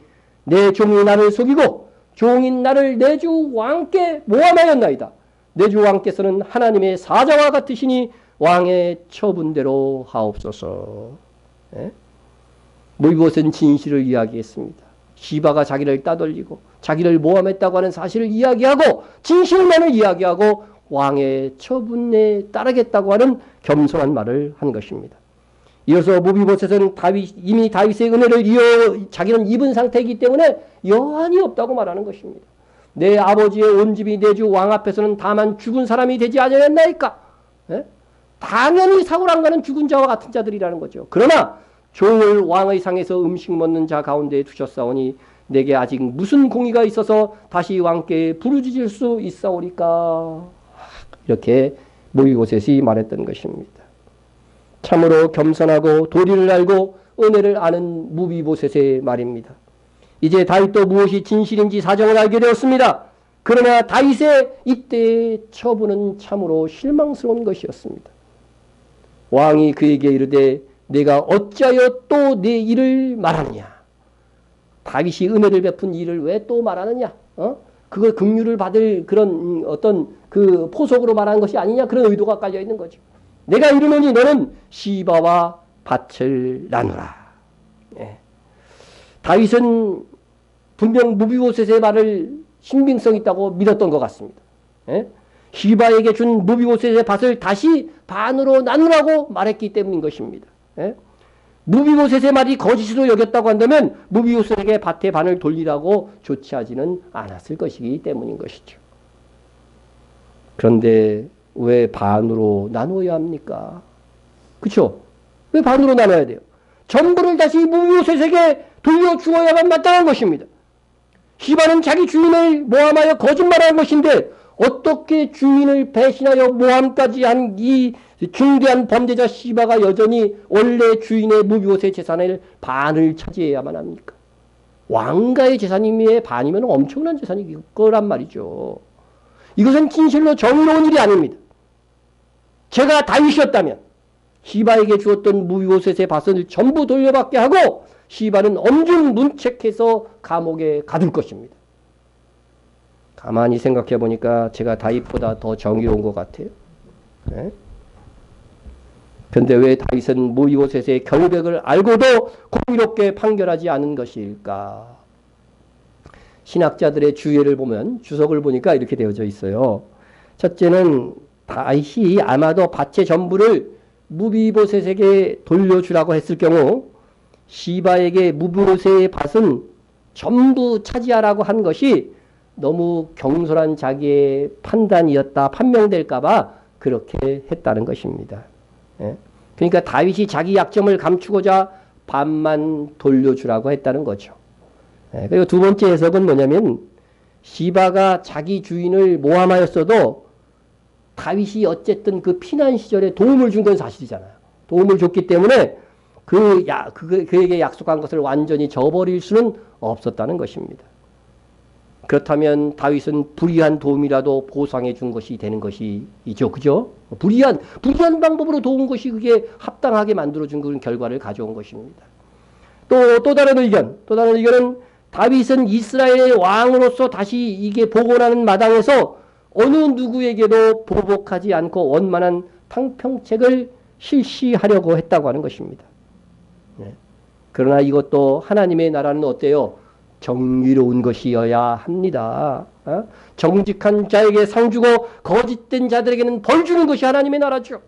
내 종이 나를 속이고 종인 나를 내 주 왕께 모함하였나이다. 내 주 왕께서는 하나님의 사자와 같으시니 왕의 처분대로 하옵소서. 예? 무비보셋은 진실을 이야기했습니다. 시바가 자기를 따돌리고 자기를 모함했다고 하는 사실을 이야기하고 진실만을 이야기하고 왕의 처분에 따르겠다고 하는 겸손한 말을 한 것입니다. 이어서 무비보셋은 이미 다윗의 은혜를 자기는 입은 상태이기 때문에 여한이 없다고 말하는 것입니다. 내 아버지의 온 집이 내 주 왕 앞에서는 다만 죽은 사람이 되지 않았나이까? 예? 당연히 사울왕과는 죽은 자와 같은 자들이라는 거죠. 그러나 종을 왕의 상에서 음식 먹는 자 가운데 두셨사오니 내게 아직 무슨 공의가 있어서 다시 왕께 부르짖을 수 있사오리까? 이렇게 무비보셋이 말했던 것입니다. 참으로 겸손하고 도리를 알고 은혜를 아는 무비보셋의 말입니다. 이제 다윗도 무엇이 진실인지 사정을 알게 되었습니다. 그러나 다윗의 이때의 처분은 참으로 실망스러운 것이었습니다. 왕이 그에게 이르되 내가 어찌하여 또 내 일을 말하느냐? 다윗이 은혜를 베푼 일을 왜 또 말하느냐? 그걸 긍휼을 받을 그런 어떤 그 포석으로 말하는 것이 아니냐? 그런 의도가 깔려 있는 거죠. 내가 이르노니 너는 시바와 밭을 나누라. 예. 다윗은 분명 무비보셋의 말을 신빙성 있다고 믿었던 것 같습니다. 예? 시바에게 준 무비보셋의 밭을 다시 반으로 나누라고 말했기 때문인 것입니다. 예? 무비보셋의 말이 거짓으로 여겼다고 한다면 무비보셋에게 밭의 반을 돌리라고 조치하지는 않았을 것이기 때문인 것이죠. 그런데 왜 반으로 나누어야 합니까? 그렇죠? 왜 반으로 나눠야 돼요? 전부를 다시 무비보셋에게 돌려주어야만 마땅한 것입니다. 시바는 자기 주인을 모함하여 거짓말한 것인데 어떻게 주인을 배신하여 모함까지 한 이 중대한 범죄자 시바가 여전히 원래 주인의 무비보셋 재산을 반을 차지해야만 합니까? 왕가의 재산임의 반이면 엄청난 재산일 거란 말이죠. 이것은 진실로 정의로운 일이 아닙니다. 제가 다윗이었다면 시바에게 주었던 무비보셋의 밭을 전부 돌려받게 하고 시바는 엄중 문책해서 감옥에 가둘 것입니다. 가만히 생각해 보니까 제가 다윗보다 더 정의로운 것 같아요. 네? 그런데 왜 다윗은 무비보셋의 결백을 알고도 공의롭게 판결하지 않은 것일까? 신학자들의 주예를 보면 주석을 보니까 이렇게 되어져 있어요. 첫째는 다윗이 아마도 밭의 전부를 무비보셋에게 돌려주라고 했을 경우 시바에게 무비보셋의 밭은 전부 차지하라고 한 것이 너무 경솔한 자기의 판단이었다 판명될까봐 그렇게 했다는 것입니다. 예? 그러니까 다윗이 자기 약점을 감추고자 반만 돌려주라고 했다는 거죠. 예? 그리고 두 번째 해석은 뭐냐면 시바가 자기 주인을 모함하였어도 다윗이 어쨌든 그 피난 시절에 도움을 준 건 사실이잖아요. 도움을 줬기 때문에 그에게 약속한 것을 완전히 저버릴 수는 없었다는 것입니다. 그렇다면 다윗은 불의한 도움이라도 보상해 준 것이 되는 것이죠. 그죠? 불의한 방법으로 도운 것이 그게 합당하게 만들어준 그런 결과를 가져온 것입니다. 또 다른 의견은 다윗은 이스라엘의 왕으로서 다시 이게 복원하는 마당에서 어느 누구에게도 보복하지 않고 원만한 탕평책을 실시하려고 했다고 하는 것입니다. 네. 그러나 이것도 하나님의 나라는 어때요? 정의로운 것이어야 합니다. 정직한 자에게 상 주고 거짓된 자들에게는 벌 주는 것이 하나님의 나라죠.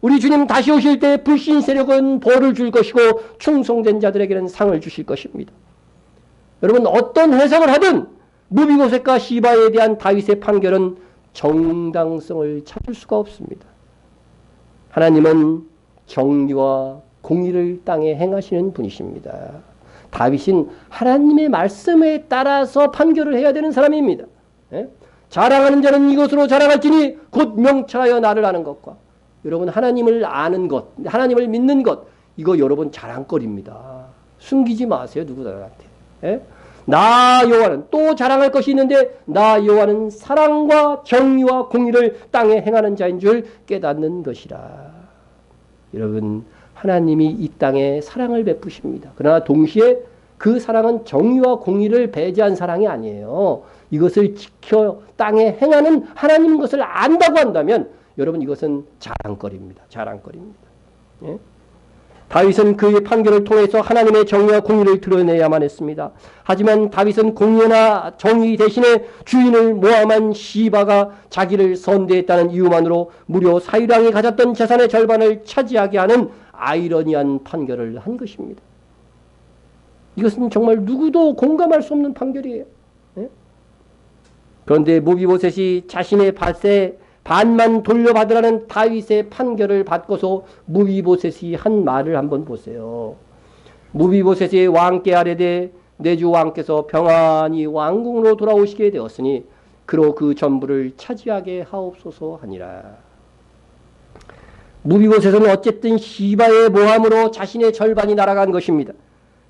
우리 주님 다시 오실 때 불신 세력은 벌을 줄 것이고 충성된 자들에게는 상을 주실 것입니다. 여러분 어떤 해석을 하든 무비보셋과 시바에 대한 다윗의 판결은 정당성을 찾을 수가 없습니다. 하나님은 정의와 공의를 땅에 행하시는 분이십니다. 다윗은 하나님의 말씀에 따라서 판결을 해야 되는 사람입니다. 예? 자랑하는 자는 이것으로 자랑할지니 곧 명철하여 나를 아는 것과 여러분 하나님을 아는 것, 하나님을 믿는 것 이거 여러분 자랑거리입니다. 숨기지 마세요. 누구들한테. 예? 나 여호와는 또 자랑할 것이 있는데 나 여호와는 사랑과 정의와 공의를 땅에 행하는 자인 줄 깨닫는 것이라. 여러분 하나님이 이 땅에 사랑을 베푸십니다. 그러나 동시에 그 사랑은 정의와 공의를 배제한 사랑이 아니에요. 이것을 지켜 땅에 행하는 하나님 것을 안다고 한다면 여러분 이것은 자랑거리입니다. 자랑거리입니다. 예? 다윗은 그의 판결을 통해서 하나님의 정의와 공의를 드러내야만 했습니다. 하지만 다윗은 공의나 정의 대신에 주인을 모함한 시바가 자기를 선대했다는 이유만으로 무려 사유랑이 가졌던 재산의 절반을 차지하게 하는 아이러니한 판결을 한 것입니다. 이것은 정말 누구도 공감할 수 없는 판결이에요. 예? 그런데 무비보셋이 자신의 밭에 반만 돌려받으라는 다윗의 판결을 받고서 무비보셋이 한 말을 한번 보세요. 무비보셋이 왕께 아뢰되 내 주 왕께서 평안히 왕궁으로 돌아오시게 되었으니 그로 그 전부를 차지하게 하옵소서 하니라. 무비보셋은 어쨌든 시바의 모함으로 자신의 절반이 날아간 것입니다.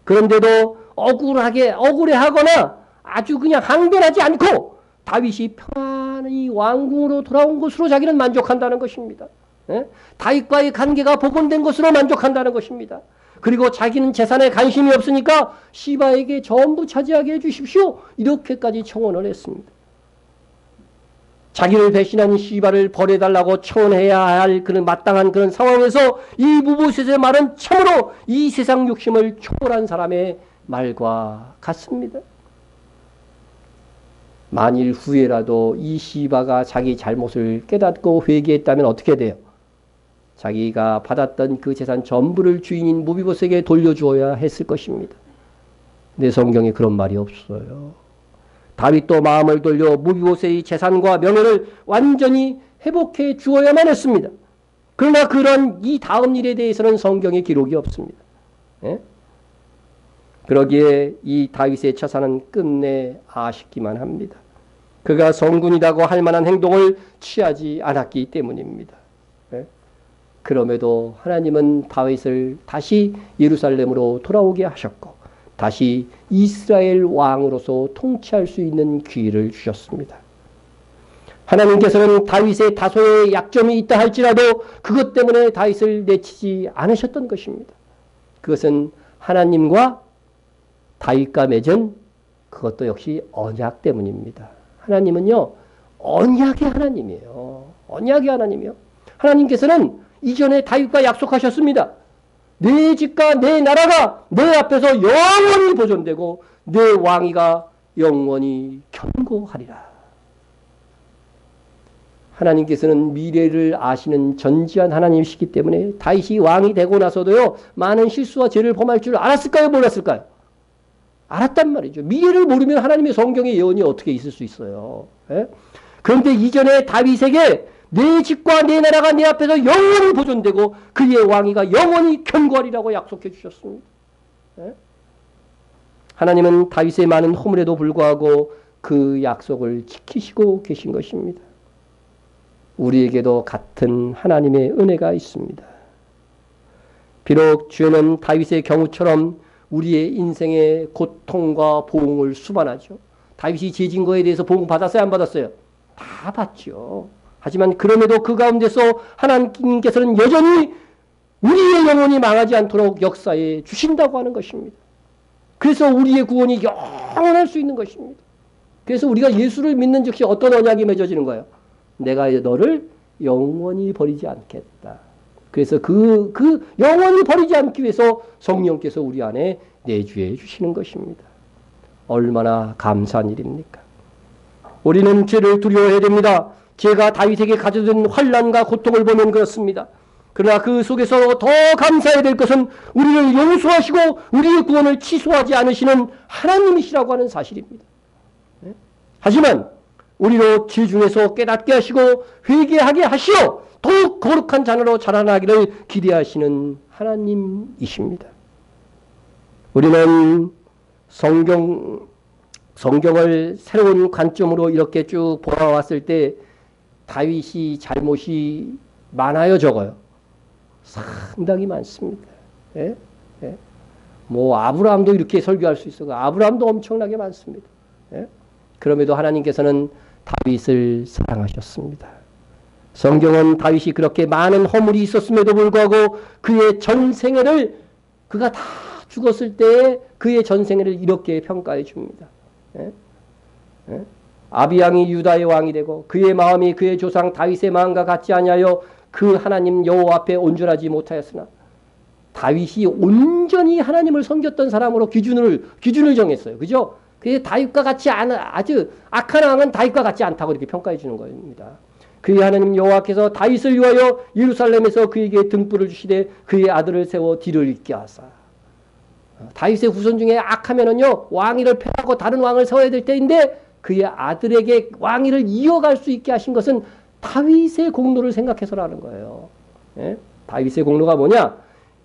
그런데도 억울해하거나 아주 그냥 항변하지 않고 다윗이 평안히 왕궁으로 돌아온 것으로 자기는 만족한다는 것입니다. 예? 다윗과의 관계가 복원된 것으로 만족한다는 것입니다. 그리고 자기는 재산에 관심이 없으니까 시바에게 전부 차지하게 해주십시오. 이렇게까지 청원을 했습니다. 자기를 배신한 시바를 벌해달라고 청원해야 할 그런 마땅한 그런 상황에서 이 무보셋의 말은 참으로 이 세상 욕심을 초월한 사람의 말과 같습니다. 만일 후에라도 이 시바가 자기 잘못을 깨닫고 회개했다면 어떻게 돼요? 자기가 받았던 그 재산 전부를 주인인 무비보셋에게 돌려주어야 했을 것입니다. 내 성경에 그런 말이 없어요. 다윗도 마음을 돌려 무비보셋의 재산과 명예를 완전히 회복해 주어야만 했습니다. 그러나 그런 이 다음 일에 대해서는 성경에 기록이 없습니다. 예? 그러기에 이 다윗의 처사는 끝내 아쉽기만 합니다. 그가 성군이라고 할 만한 행동을 취하지 않았기 때문입니다. 예? 그럼에도 하나님은 다윗을 다시 예루살렘으로 돌아오게 하셨고 다시 이스라엘 왕으로서 통치할 수 있는 기회를 주셨습니다. 하나님께서는 다윗의 다소의 약점이 있다 할지라도 그것 때문에 다윗을 내치지 않으셨던 것입니다. 그것은 하나님과 다윗과 맺은 그것도 역시 언약 때문입니다. 하나님은요 언약의 하나님이에요. 언약의 하나님이요. 하나님께서는 이전에 다윗과 약속하셨습니다. 내 집과 내 나라가 내 앞에서 영원히 보존되고 내 왕위가 영원히 견고하리라. 하나님께서는 미래를 아시는 전지한 하나님이시기 때문에 다윗이 왕이 되고 나서도요 많은 실수와 죄를 범할 줄 알았을까요? 몰랐을까요? 알았단 말이죠. 미래를 모르면 하나님의 성경의 예언이 어떻게 있을 수 있어요. 예? 그런데 이전에 다윗에게 내 집과 내 나라가 내 앞에서 영원히 보존되고 그의 왕위가 영원히 견고하리라고 약속해 주셨습니다. 예? 하나님은 다윗의 많은 허물에도 불구하고 그 약속을 지키시고 계신 것입니다. 우리에게도 같은 하나님의 은혜가 있습니다. 비록 죄는 다윗의 경우처럼 우리의 인생의 고통과 보응을 수반하죠. 다윗이 죄진 거에 대해서 보응 받았어요? 안 받았어요? 다 받죠. 하지만 그럼에도 그 가운데서 하나님께서는 여전히 우리의 영혼이 망하지 않도록 역사해 주신다고 하는 것입니다. 그래서 우리의 구원이 영원할 수 있는 것입니다. 그래서 우리가 예수를 믿는 즉시 어떤 언약이 맺어지는 거예요? 내가 너를 영원히 버리지 않겠다. 그래서 그 영원히 버리지 않기 위해서 성령께서 우리 안에 내주해 주시는 것입니다. 얼마나 감사한 일입니까? 우리는 죄를 두려워해야 됩니다. 죄가 다윗에게 가져준 환난과 고통을 보면 그렇습니다. 그러나 그 속에서 더 감사해야 될 것은 우리를 용서하시고 우리의 구원을 취소하지 않으시는 하나님이시라고 하는 사실입니다. 하지만 우리로 죄 중에서 깨닫게 하시고 회개하게 하시어 더욱 거룩한 자녀로 자라나기를 기대하시는 하나님이십니다. 우리는 성경을 새로운 관점으로 이렇게 쭉 보아왔을 때 다윗이 잘못이 많아요, 적어요? 상당히 많습니다. 예? 예? 뭐 아브라함도 이렇게 설교할 수 있어요. 아브라함도 엄청나게 많습니다. 예? 그럼에도 하나님께서는 다윗을 사랑하셨습니다. 성경은 다윗이 그렇게 많은 허물이 있었음에도 불구하고 그의 전생애를 그가 다 죽었을 때 그의 전생애를 이렇게 평가해 줍니다. 예? 예? 아비양이 유다의 왕이 되고 그의 마음이 그의 조상 다윗의 마음과 같지 아니하여 그 하나님 여호와 앞에 온전하지 못하였으나 다윗이 온전히 하나님을 섬겼던 사람으로 기준을 정했어요. 그죠? 그게 다윗과 같지 않아, 아주 악한 왕은 다윗과 같지 않다고 이렇게 평가해 주는 겁니다. 그의 하나님 여호와께서 다윗을 위하여 예루살렘에서 그에게 등불을 주시되 그의 아들을 세워 뒤를 잇게 하사. 다윗의 후손 중에 악하면은요 왕위를 폐하고 다른 왕을 세워야 될 때인데 그의 아들에게 왕위를 이어갈 수 있게 하신 것은 다윗의 공로를 생각해서라는 거예요. 예? 다윗의 공로가 뭐냐?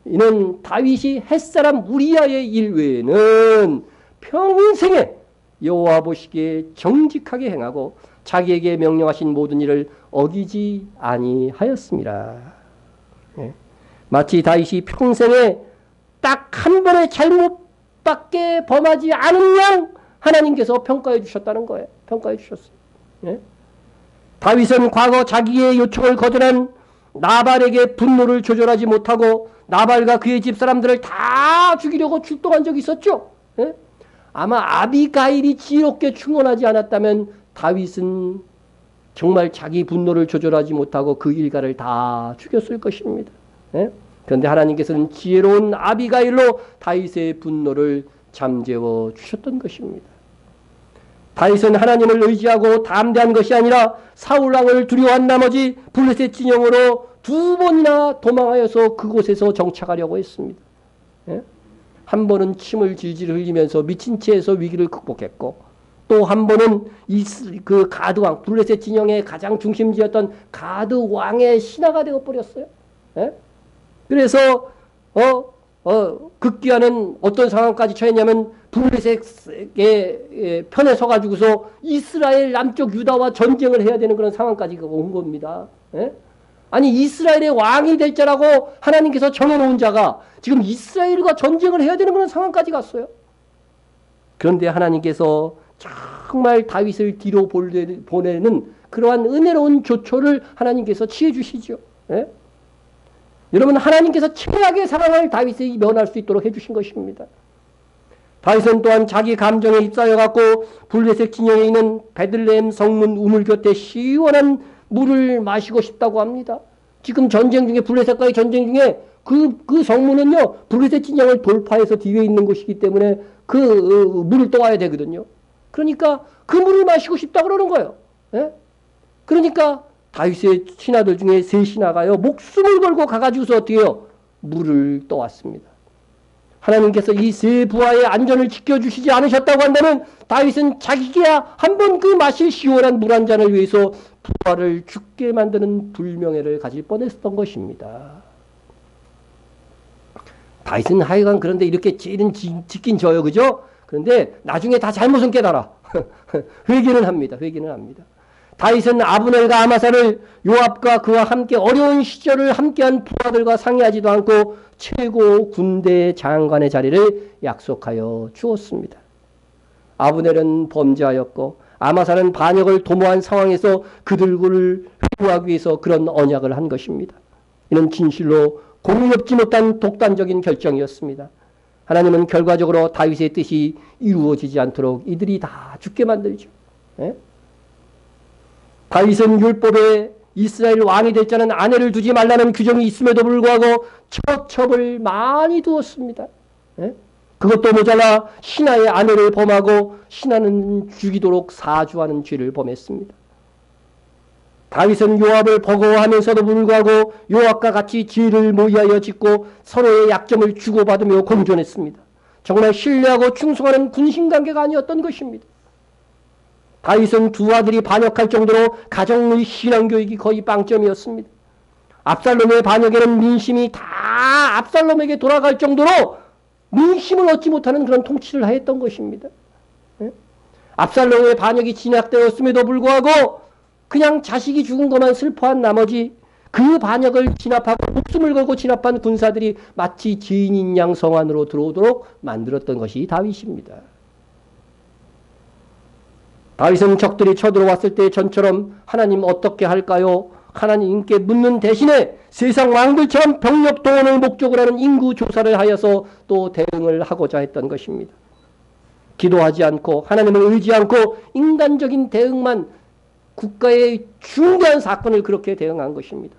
이는 다윗이 햇사람 우리아의 일 외에는 평생에 여호와 보시기에 정직하게 행하고 자기에게 명령하신 모든 일을 어기지 아니하였습니다. 예? 마치 다윗이 평생에 딱 한 번의 잘못밖에 범하지 않은 양 하나님께서 평가해 주셨다는 거예요. 평가해 주셨어요. 예? 다윗은 과거 자기의 요청을 거절한 나발에게 분노를 조절하지 못하고 나발과 그의 집사람들을 다 죽이려고 출동한 적이 있었죠. 예? 아마 아비가일이 지혜롭게 충원하지 않았다면 다윗은 정말 자기 분노를 조절하지 못하고 그 일가를 다 죽였을 것입니다. 예? 그런데 하나님께서는 지혜로운 아비가일로 다윗의 분노를 잠재워 주셨던 것입니다. 다윗은 하나님을 의지하고 담대한 것이 아니라 사울 왕을 두려워한 나머지 블레셋 진영으로 2번이나 도망하여서 그곳에서 정착하려고 했습니다. 예? 한 번은 침을 질질 흘리면서 미친 채에서 위기를 극복했고 또 한 번은 그 가드 왕, 블레셋 진영의 가장 중심지였던 가드 왕의 신하가 되어버렸어요. 예? 그래서 극기하는 어떤 상황까지 처했냐면 블레셋의 편에 서가지고서 이스라엘 남쪽 유다와 전쟁을 해야 되는 그런 상황까지 온 겁니다. 예? 아니 이스라엘의 왕이 될 자라고 하나님께서 정해놓은 자가 지금 이스라엘과 전쟁을 해야 되는 그런 상황까지 갔어요. 그런데 하나님께서 정말 다윗을 뒤로 보내는 그러한 은혜로운 조처를 하나님께서 취해 주시죠. 예? 여러분 하나님께서 최악의 상황을 다윗이 면할 수 있도록 해주신 것입니다. 다윗은 또한 자기 감정에 휩싸여 갖고 블레셋 진영에 있는 베들레헴 성문 우물 곁에 시원한 물을 마시고 싶다고 합니다. 지금 전쟁 중에 블레셋과의 전쟁 중에 그 성문은요 블레셋 진영을 돌파해서 뒤에 있는 곳이기 때문에 그 물을 떠와야 되거든요. 그러니까 그 물을 마시고 싶다 그러는 거예요. 예? 그러니까 다윗의 신하들 중에 3신하가요 목숨을 걸고 가가지고서 어떻게 해요? 물을 떠왔습니다. 하나님께서 이 3부하의 안전을 지켜주시지 않으셨다고 한다면 다윗은 자기가 한번 그 마실 시원한 물 한 잔을 위해서 부하를 죽게 만드는 불명예를 가질 뻔했던 것입니다. 다윗은 하여간 그런데 이렇게 죄는 짓긴 져요. 그죠? 그런데 나중에 다 잘못은 깨달아. 회개는 합니다. 회개는 합니다. 다윗은 아브넬과 아마사를 요압과 그와 함께 어려운 시절을 함께한 부하들과 상의하지도 않고 최고 군대 장관의 자리를 약속하여 주었습니다. 아브넬은 범죄하였고 아마사는 반역을 도모한 상황에서 그들을 회부하기 위해서 그런 언약을 한 것입니다. 이는 진실로 공의롭지 못한 독단적인 결정이었습니다. 하나님은 결과적으로 다윗의 뜻이 이루어지지 않도록 이들이 다 죽게 만들죠. 예? 다윗은 율법에 이스라엘 왕이 될 자는 아내를 두지 말라는 규정이 있음에도 불구하고 처첩을 많이 두었습니다. 예? 그것도 모자라 신하의 아내를 범하고 신하는 죽이도록 사주하는 죄를 범했습니다. 다윗은 요압을 버거워하면서도 불구하고 요압과 같이 지혜를 모의하여 짓고 서로의 약점을 주고받으며 공존했습니다. 정말 신뢰하고 충성하는 군신관계가 아니었던 것입니다. 다윗은 두 아들이 반역할 정도로 가정의 신앙교육이 거의 빵점이었습니다. 압살롬의 반역에는 민심이 다 압살롬에게 돌아갈 정도로 민심을 얻지 못하는 그런 통치를 하였던 것입니다. 예? 압살롬의 반역이 진압되었음에도 불구하고 그냥 자식이 죽은 것만 슬퍼한 나머지 그 반역을 진압하고 목숨을 걸고 진압한 군사들이 마치 죄인인 양 성 안으로 들어오도록 만들었던 것이 다윗입니다. 다윗은 적들이 쳐들어왔을 때 전처럼 하나님 어떻게 할까요? 하나님께 묻는 대신에 세상 왕들처럼 병력 동원을 목적으로 하는 인구 조사를 하여서 또 대응을 하고자 했던 것입니다. 기도하지 않고 하나님을 의지 않고 인간적인 대응만 국가의 중대한 사건을 그렇게 대응한 것입니다.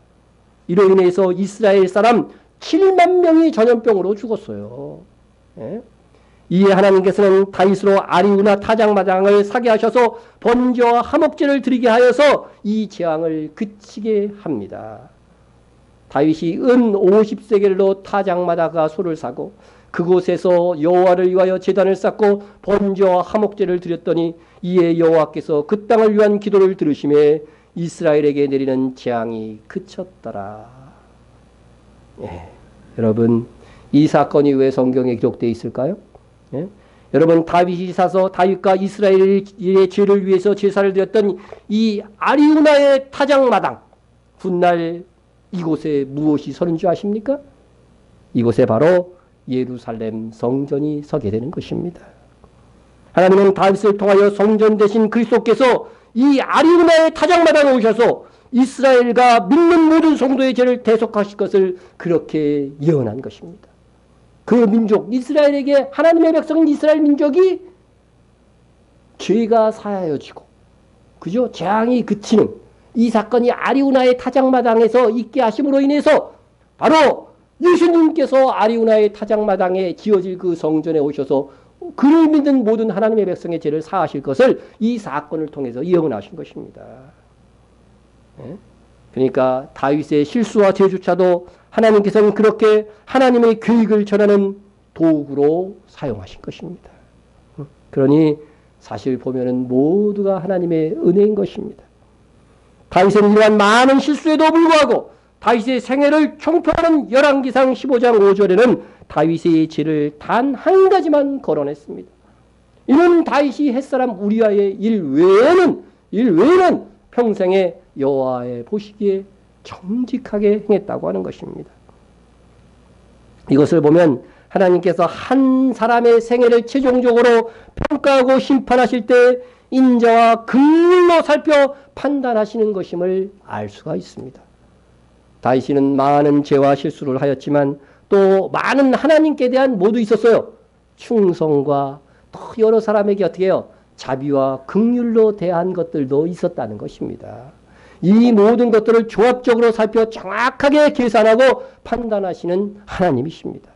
이로 인해서 이스라엘 사람 7만 명이 전염병으로 죽었어요. 예? 이에 하나님께서는 다윗으로 아리우나 타작마당을 사게 하셔서 번제와 화목제를 드리게 하여서 이 재앙을 그치게 합니다. 다윗이 은 50세겔로 타작마다가 소를 사고 그곳에서 여호와를 위하여 제단을 쌓고 번제와 화목제를 드렸더니 이에 여호와께서 그 땅을 위한 기도를 들으심에 이스라엘에게 내리는 재앙이 그쳤더라. 예. 여러분, 이 사건이 왜 성경에 기록되어 있을까요? 예? 여러분, 다윗이 사서 다윗과 이스라엘의 죄를 위해서 제사를 드렸던 이 아리우나의 타작마당 훗날 이곳에 무엇이 서는 줄 아십니까? 이곳에 바로 예루살렘 성전이 서게 되는 것입니다. 하나님은 다윗을 통하여 성전 대신 그리스도께서 이 아리우나의 타작마당에 오셔서 이스라엘과 믿는 모든 성도의 죄를 대속하실 것을 그렇게 예언한 것입니다. 그 민족 이스라엘에게 하나님의 백성인 이스라엘 민족이 죄가 사하여지고 그죠? 재앙이 그치는 이 사건이 아리우나의 타작마당에서 있게 하심으로 인해서 바로 예수님께서 아리우나의 타작마당에 지어질 그 성전에 오셔서 그를 믿는 모든 하나님의 백성의 죄를 사하실 것을 이 사건을 통해서 예언하신 것입니다. 그러니까 다윗의 실수와 죄조차도 하나님께서는 그렇게 하나님의 계획을 전하는 도구로 사용하신 것입니다. 그러니 사실 보면은 모두가 하나님의 은혜인 것입니다. 다윗은 이러한 많은 실수에도 불구하고 다윗의 생애를 총평하는 열왕기상 15장 5절에는 다윗의 죄를 단 한 가지만 거론했습니다. 이는 다윗이 햇사람 우리아의 일 외에는 평생에 여호와의 보시기에 정직하게 행했다고 하는 것입니다. 이것을 보면 하나님께서 한 사람의 생애를 최종적으로 평가하고 심판하실 때 인자와 긍휼로 살펴 판단하시는 것임을 알 수가 있습니다. 다윗은 많은 죄와 실수를 하였지만 또 많은 하나님께 대한 모두 있었어요. 충성과 또 여러 사람에게 어떻게 해요? 자비와 긍휼로 대한 것들도 있었다는 것입니다. 이 모든 것들을 조합적으로 살펴 정확하게 계산하고 판단하시는 하나님이십니다.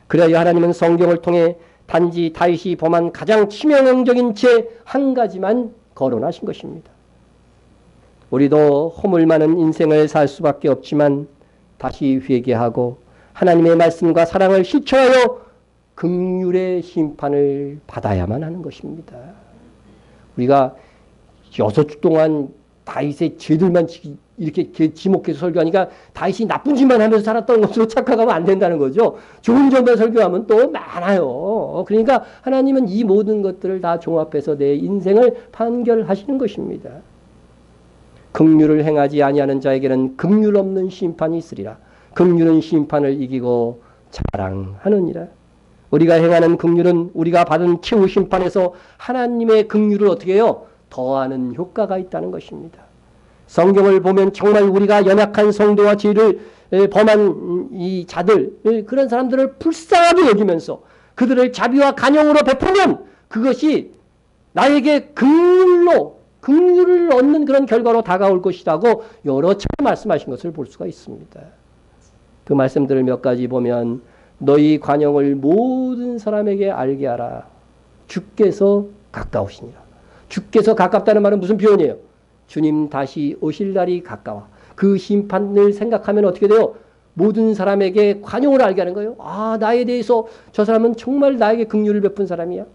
그래야 하나님은 성경을 통해 단지 다윗이 범한 가장 치명적인 죄 한 가지만 거론하신 것입니다. 우리도 허물 많은 인생을 살 수밖에 없지만 다시 회개하고 하나님의 말씀과 사랑을 실천하여 긍휼의 심판을 받아야만 하는 것입니다. 우리가 6주 동안 다윗의 죄들만 이렇게 지목해서 설교하니까 다윗이 나쁜 짓만 하면서 살았던 것으로 착각하면 안 된다는 거죠. 좋은 점만 설교하면 또 많아요. 그러니까 하나님은 이 모든 것들을 다 종합해서 내 인생을 판결하시는 것입니다. 긍휼을 행하지 아니하는 자에게는 긍휼 없는 심판이 있으리라. 긍휼은 심판을 이기고 자랑하느니라. 우리가 행하는 긍휼은 우리가 받은 최후 심판에서 하나님의 긍휼을 어떻게 해요? 더하는 효과가 있다는 것입니다. 성경을 보면 정말 우리가 연약한 성도와 죄를 범한 이 자들, 그런 사람들을 불쌍하게 여기면서 그들을 자비와 간용으로 베푸면 그것이 나에게 긍휼을 얻는 그런 결과로 다가올 것이라고 여러 차례 말씀하신 것을 볼 수가 있습니다. 그 말씀들을 몇 가지 보면 너희 관용을 모든 사람에게 알게 하라. 주께서 가까우시니라. 주께서 가깝다는 말은 무슨 표현이에요? 주님 다시 오실 날이 가까워. 그 심판을 생각하면 어떻게 돼요? 모든 사람에게 관용을 알게 하는 거예요. 아, 나에 대해서 저 사람은 정말 나에게 긍휼을 베푼 사람이야.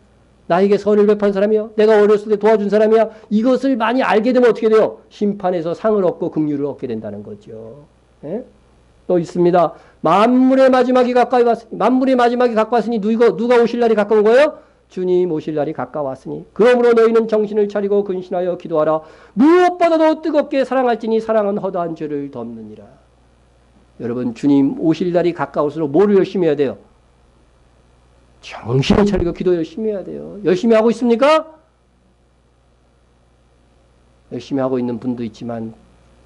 나에게 선을 베푼 사람이야. 내가 어렸을 때 도와준 사람이야. 이것을 많이 알게 되면 어떻게 돼요? 심판에서 상을 얻고 긍휼을 얻게 된다는 거죠. 예? 또 있습니다. 만물의 마지막이 가까이 왔으니, 만물의 마지막이 가까웠으니 누가 오실 날이 가까운 거예요? 주님 오실 날이 가까웠으니 그러므로 너희는 정신을 차리고 근신하여 기도하라. 무엇보다도 뜨겁게 사랑할지니 사랑은 허다한 죄를 덮느니라. 여러분, 주님 오실 날이 가까울수록 뭐를 열심히 해야 돼요? 정신을 차리고 기도 열심히 해야 돼요. 열심히 하고 있습니까? 열심히 하고 있는 분도 있지만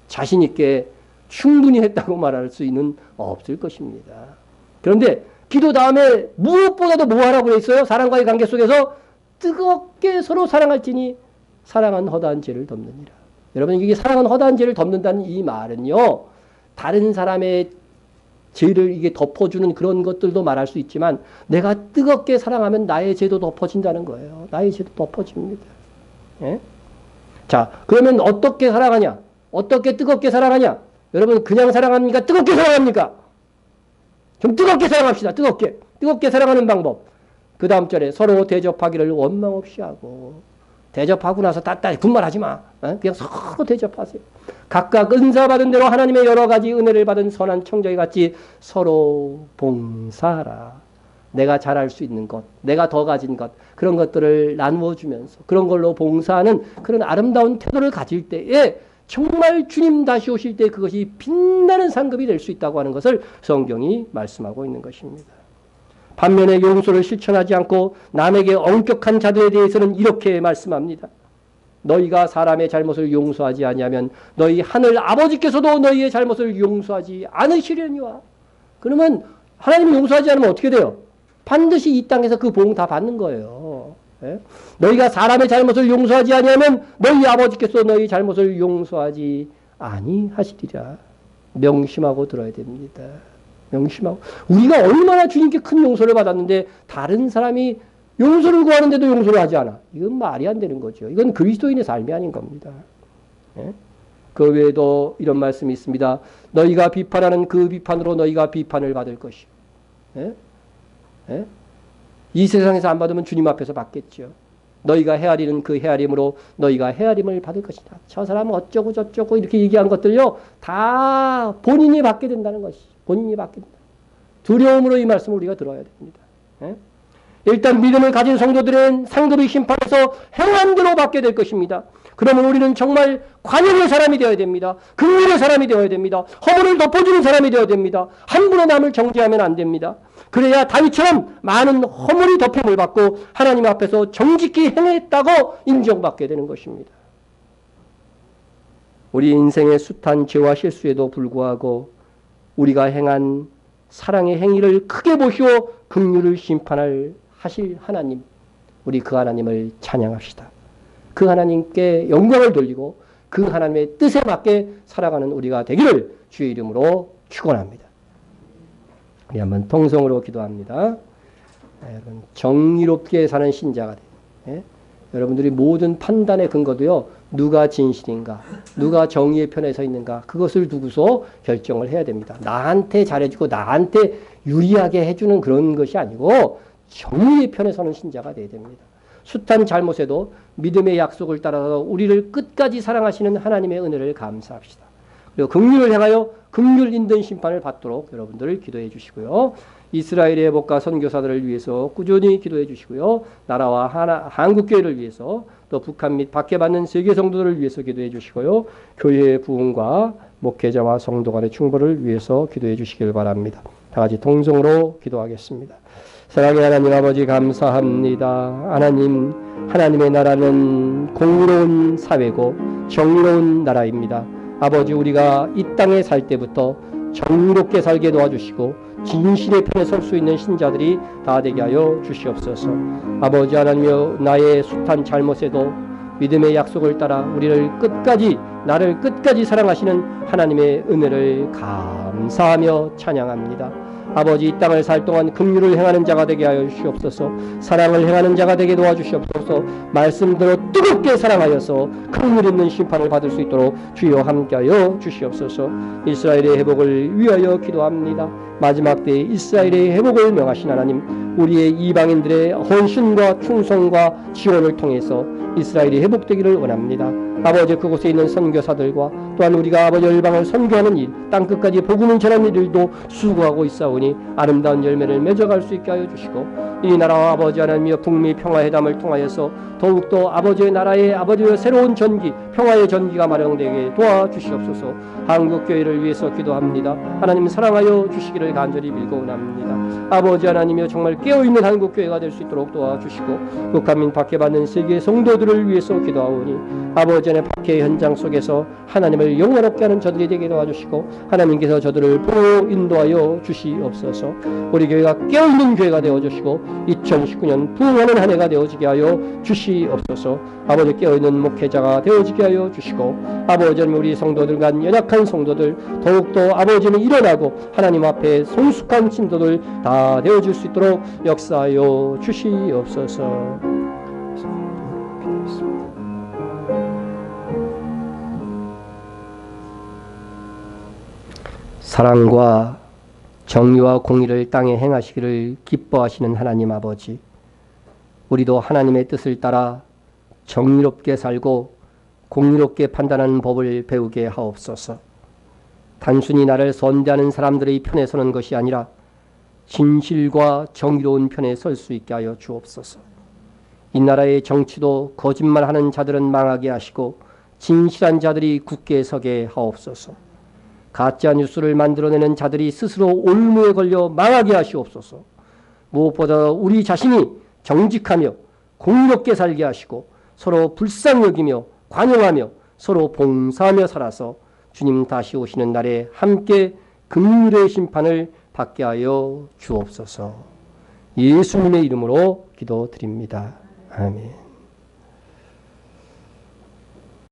자신 있게 충분히 했다고 말할 수는 없을 것입니다. 그런데 기도 다음에 무엇보다도 뭐 하라고 돼 있어요? 사랑과의 관계 속에서 뜨겁게 서로 사랑할지니 사랑은 허다한 죄를 덮느니라. 여러분, 이게 사랑은 허다한 죄를 덮는다는 이 말은요, 다른 사람의 죄를 이게 덮어주는 그런 것들도 말할 수 있지만 내가 뜨겁게 사랑하면 나의 죄도 덮어진다는 거예요. 나의 죄도 덮어집니다. 예? 자, 그러면 어떻게 사랑하냐? 어떻게 뜨겁게 사랑하냐? 여러분, 그냥 사랑합니까? 뜨겁게 사랑합니까? 좀 뜨겁게 사랑합시다. 뜨겁게 사랑하는 방법. 그 다음 절에 서로 대접하기를 원망 없이 하고, 대접하고 나서 따따리 군말하지 마. 그냥 서로 대접하세요. 각각 은사 받은 대로 하나님의 여러 가지 은혜를 받은 선한 청정이 같이 서로 봉사하라. 내가 잘할 수 있는 것, 내가 더 가진 것, 그런 것들을 나누어 주면서 그런 걸로 봉사하는 그런 아름다운 태도를 가질 때에 정말 주님 다시 오실 때 그것이 빛나는 상급이 될 수 있다고 하는 것을 성경이 말씀하고 있는 것입니다. 반면에 용서를 실천하지 않고 남에게 엄격한 자들에 대해서는 이렇게 말씀합니다. 너희가 사람의 잘못을 용서하지 아니하면 너희 하늘 아버지께서도 너희의 잘못을 용서하지 않으시려니와. 그러면 하나님이 용서하지 않으면 어떻게 돼요? 반드시 이 땅에서 그 보응 다 받는 거예요. 예? 너희가 사람의 잘못을 용서하지 아니하면 너희 아버지께서 너희 잘못을 용서하지 아니하시리라. 명심하고 들어야 됩니다. 명심하고. 우리가 얼마나 주님께 큰 용서를 받았는데 다른 사람이 용서를 구하는데도 용서를 하지 않아. 이건 말이 안 되는 거죠. 이건 그리스도인의 삶이 아닌 겁니다. 예? 그 외에도 이런 말씀이 있습니다. 너희가 비판하는 그 비판으로 너희가 비판을 받을 것이요. 예? 예? 이 세상에서 안 받으면 주님 앞에서 받겠죠. 너희가 헤아리는 그 헤아림으로 너희가 헤아림을 받을 것이다. 저 사람은 어쩌고 저쩌고 이렇게 얘기한 것들요, 다 본인이 받게 된다는 것이. 본인이 받게 된다. 두려움으로 이 말씀을 우리가 들어야 됩니다. 예? 일단 믿음을 가진 성도들은 상급의 심판에서 행한 대로 받게 될 것입니다. 그러면 우리는 정말 관용의 사람이 되어야 됩니다. 긍휼의 사람이 되어야 됩니다. 허물을 덮어주는 사람이 되어야 됩니다. 함부로 남을 정죄하면 안 됩니다. 그래야 다윗처럼 많은 허물이 덮임을 받고 하나님 앞에서 정직히 행했다고 인정받게 되는 것입니다. 우리 인생의 숱한 죄와 실수에도 불구하고 우리가 행한 사랑의 행위를 크게 보시오 긍휼을 심판을 하실 하나님, 우리 그 하나님을 찬양합시다. 그 하나님께 영광을 돌리고 그 하나님의 뜻에 맞게 살아가는 우리가 되기를 주의 이름으로 축원합니다. 우리 한번 통성으로 기도합니다. 여러분, 정의롭게 사는 신자가 돼요. 예? 여러분들이 모든 판단의 근거도요, 누가 진실인가, 누가 정의의 편에 서 있는가, 그것을 두고서 결정을 해야 됩니다. 나한테 잘해주고 나한테 유리하게 해주는 그런 것이 아니고 정의의 편에 서는 신자가 돼야 됩니다. 숱한 잘못에도 믿음의 약속을 따라서 우리를 끝까지 사랑하시는 하나님의 은혜를 감사합시다. 그리고 긍휼을 향하여 긍휼 인든 심판을 받도록 여러분들 기도해 주시고요. 이스라엘의 회복과 선교사들을 위해서 꾸준히 기도해 주시고요. 나라와 한국교회를 위해서 또 북한 및 박해받는 세계 성도들을 위해서 기도해 주시고요. 교회의 부흥과 목회자와 성도 간의 충돌을 위해서 기도해 주시길 바랍니다. 다 같이 통성으로 기도하겠습니다. 사랑의 하나님 아버지 감사합니다. 하나님의 나라는 공의로운 사회고 정의로운 나라입니다. 아버지, 우리가 이 땅에 살 때부터 정의롭게 살게 도와주시고 진실의 편에 설 수 있는 신자들이 다 되게 하여 주시옵소서. 아버지 하나님여, 나의 숱한 잘못에도 믿음의 약속을 따라 나를 끝까지 사랑하시는 하나님의 은혜를 감사하며 찬양합니다. 아버지, 이 땅을 살 동안 긍휼을 행하는 자가 되게 하여 주시옵소서. 사랑을 행하는 자가 되게 도와주시옵소서. 말씀대로 뜨겁게 사랑하여서 긍휼 있는 심판을 받을 수 있도록 주여 함께하여 주시옵소서. 이스라엘의 회복을 위하여 기도합니다. 마지막 때에 이스라엘의 회복을 명하신 하나님, 우리의 이방인들의 헌신과 충성과 지원을 통해서 이스라엘이 회복되기를 원합니다. 아버지 그곳에 있는 선교사들과 또한 우리가 아버지 열방을 선교하는 일, 땅끝까지 복음을 전하는 일도 수고하고 있사오니 아름다운 열매를 맺어갈 수 있게 하여 주시고 이 나라와 아버지 하나님이여 북미 평화회담을 통하여서 더욱더 아버지의 나라의 아버지의 새로운 전기, 평화의 전기가 마련되게 도와주시옵소서. 한국교회를 위해서 기도합니다. 하나님 사랑하여 주시기를 간절히 빌고원합니다. 아버지 하나님이여 정말 깨어있는 한국교회가 될 수 있도록 도와주시고 북한민 박해받는 세계 성도들을 위해서 기도하오니 아버지 하나님 박해 현장 속에서 하나님을 영원롭게 하는 저들이 되게 도와주시고 하나님께서 저들을 보호 인도하여 주시옵소서. 우리 교회가 깨어있는 교회가 되어주시고 2019년 부흥하는 한 해가 되어지게 하여 주시옵소서. 아버지 깨어있는 목회자가 되어지게 하여 주시고 아버지 하나님 우리 성도들 간 연약한 성도들 더욱더 아버지는 일어나고 하나님 앞에 성숙한 신도들 다 되어줄 수 있도록 역사하여 주시옵소서. 사랑과 정의와 공의를 땅에 행하시기를 기뻐하시는 하나님 아버지, 우리도 하나님의 뜻을 따라 정의롭게 살고 공의롭게 판단하는 법을 배우게 하옵소서. 단순히 나를 선대하는 사람들의 편에 서는 것이 아니라 진실과 정의로운 편에 설 수 있게 하여 주옵소서. 이 나라의 정치도 거짓말하는 자들은 망하게 하시고 진실한 자들이 굳게 서게 하옵소서. 가짜 뉴스를 만들어내는 자들이 스스로 올무에 걸려 망하게 하시옵소서. 무엇보다 우리 자신이 정직하며 공의롭게 살게 하시고 서로 불쌍히 여기며 관용하며 서로 봉사하며 살아서 주님 다시 오시는 날에 함께 긍휼의 심판을 받게 하여 주옵소서. 예수님의 이름으로 기도드립니다. 아멘.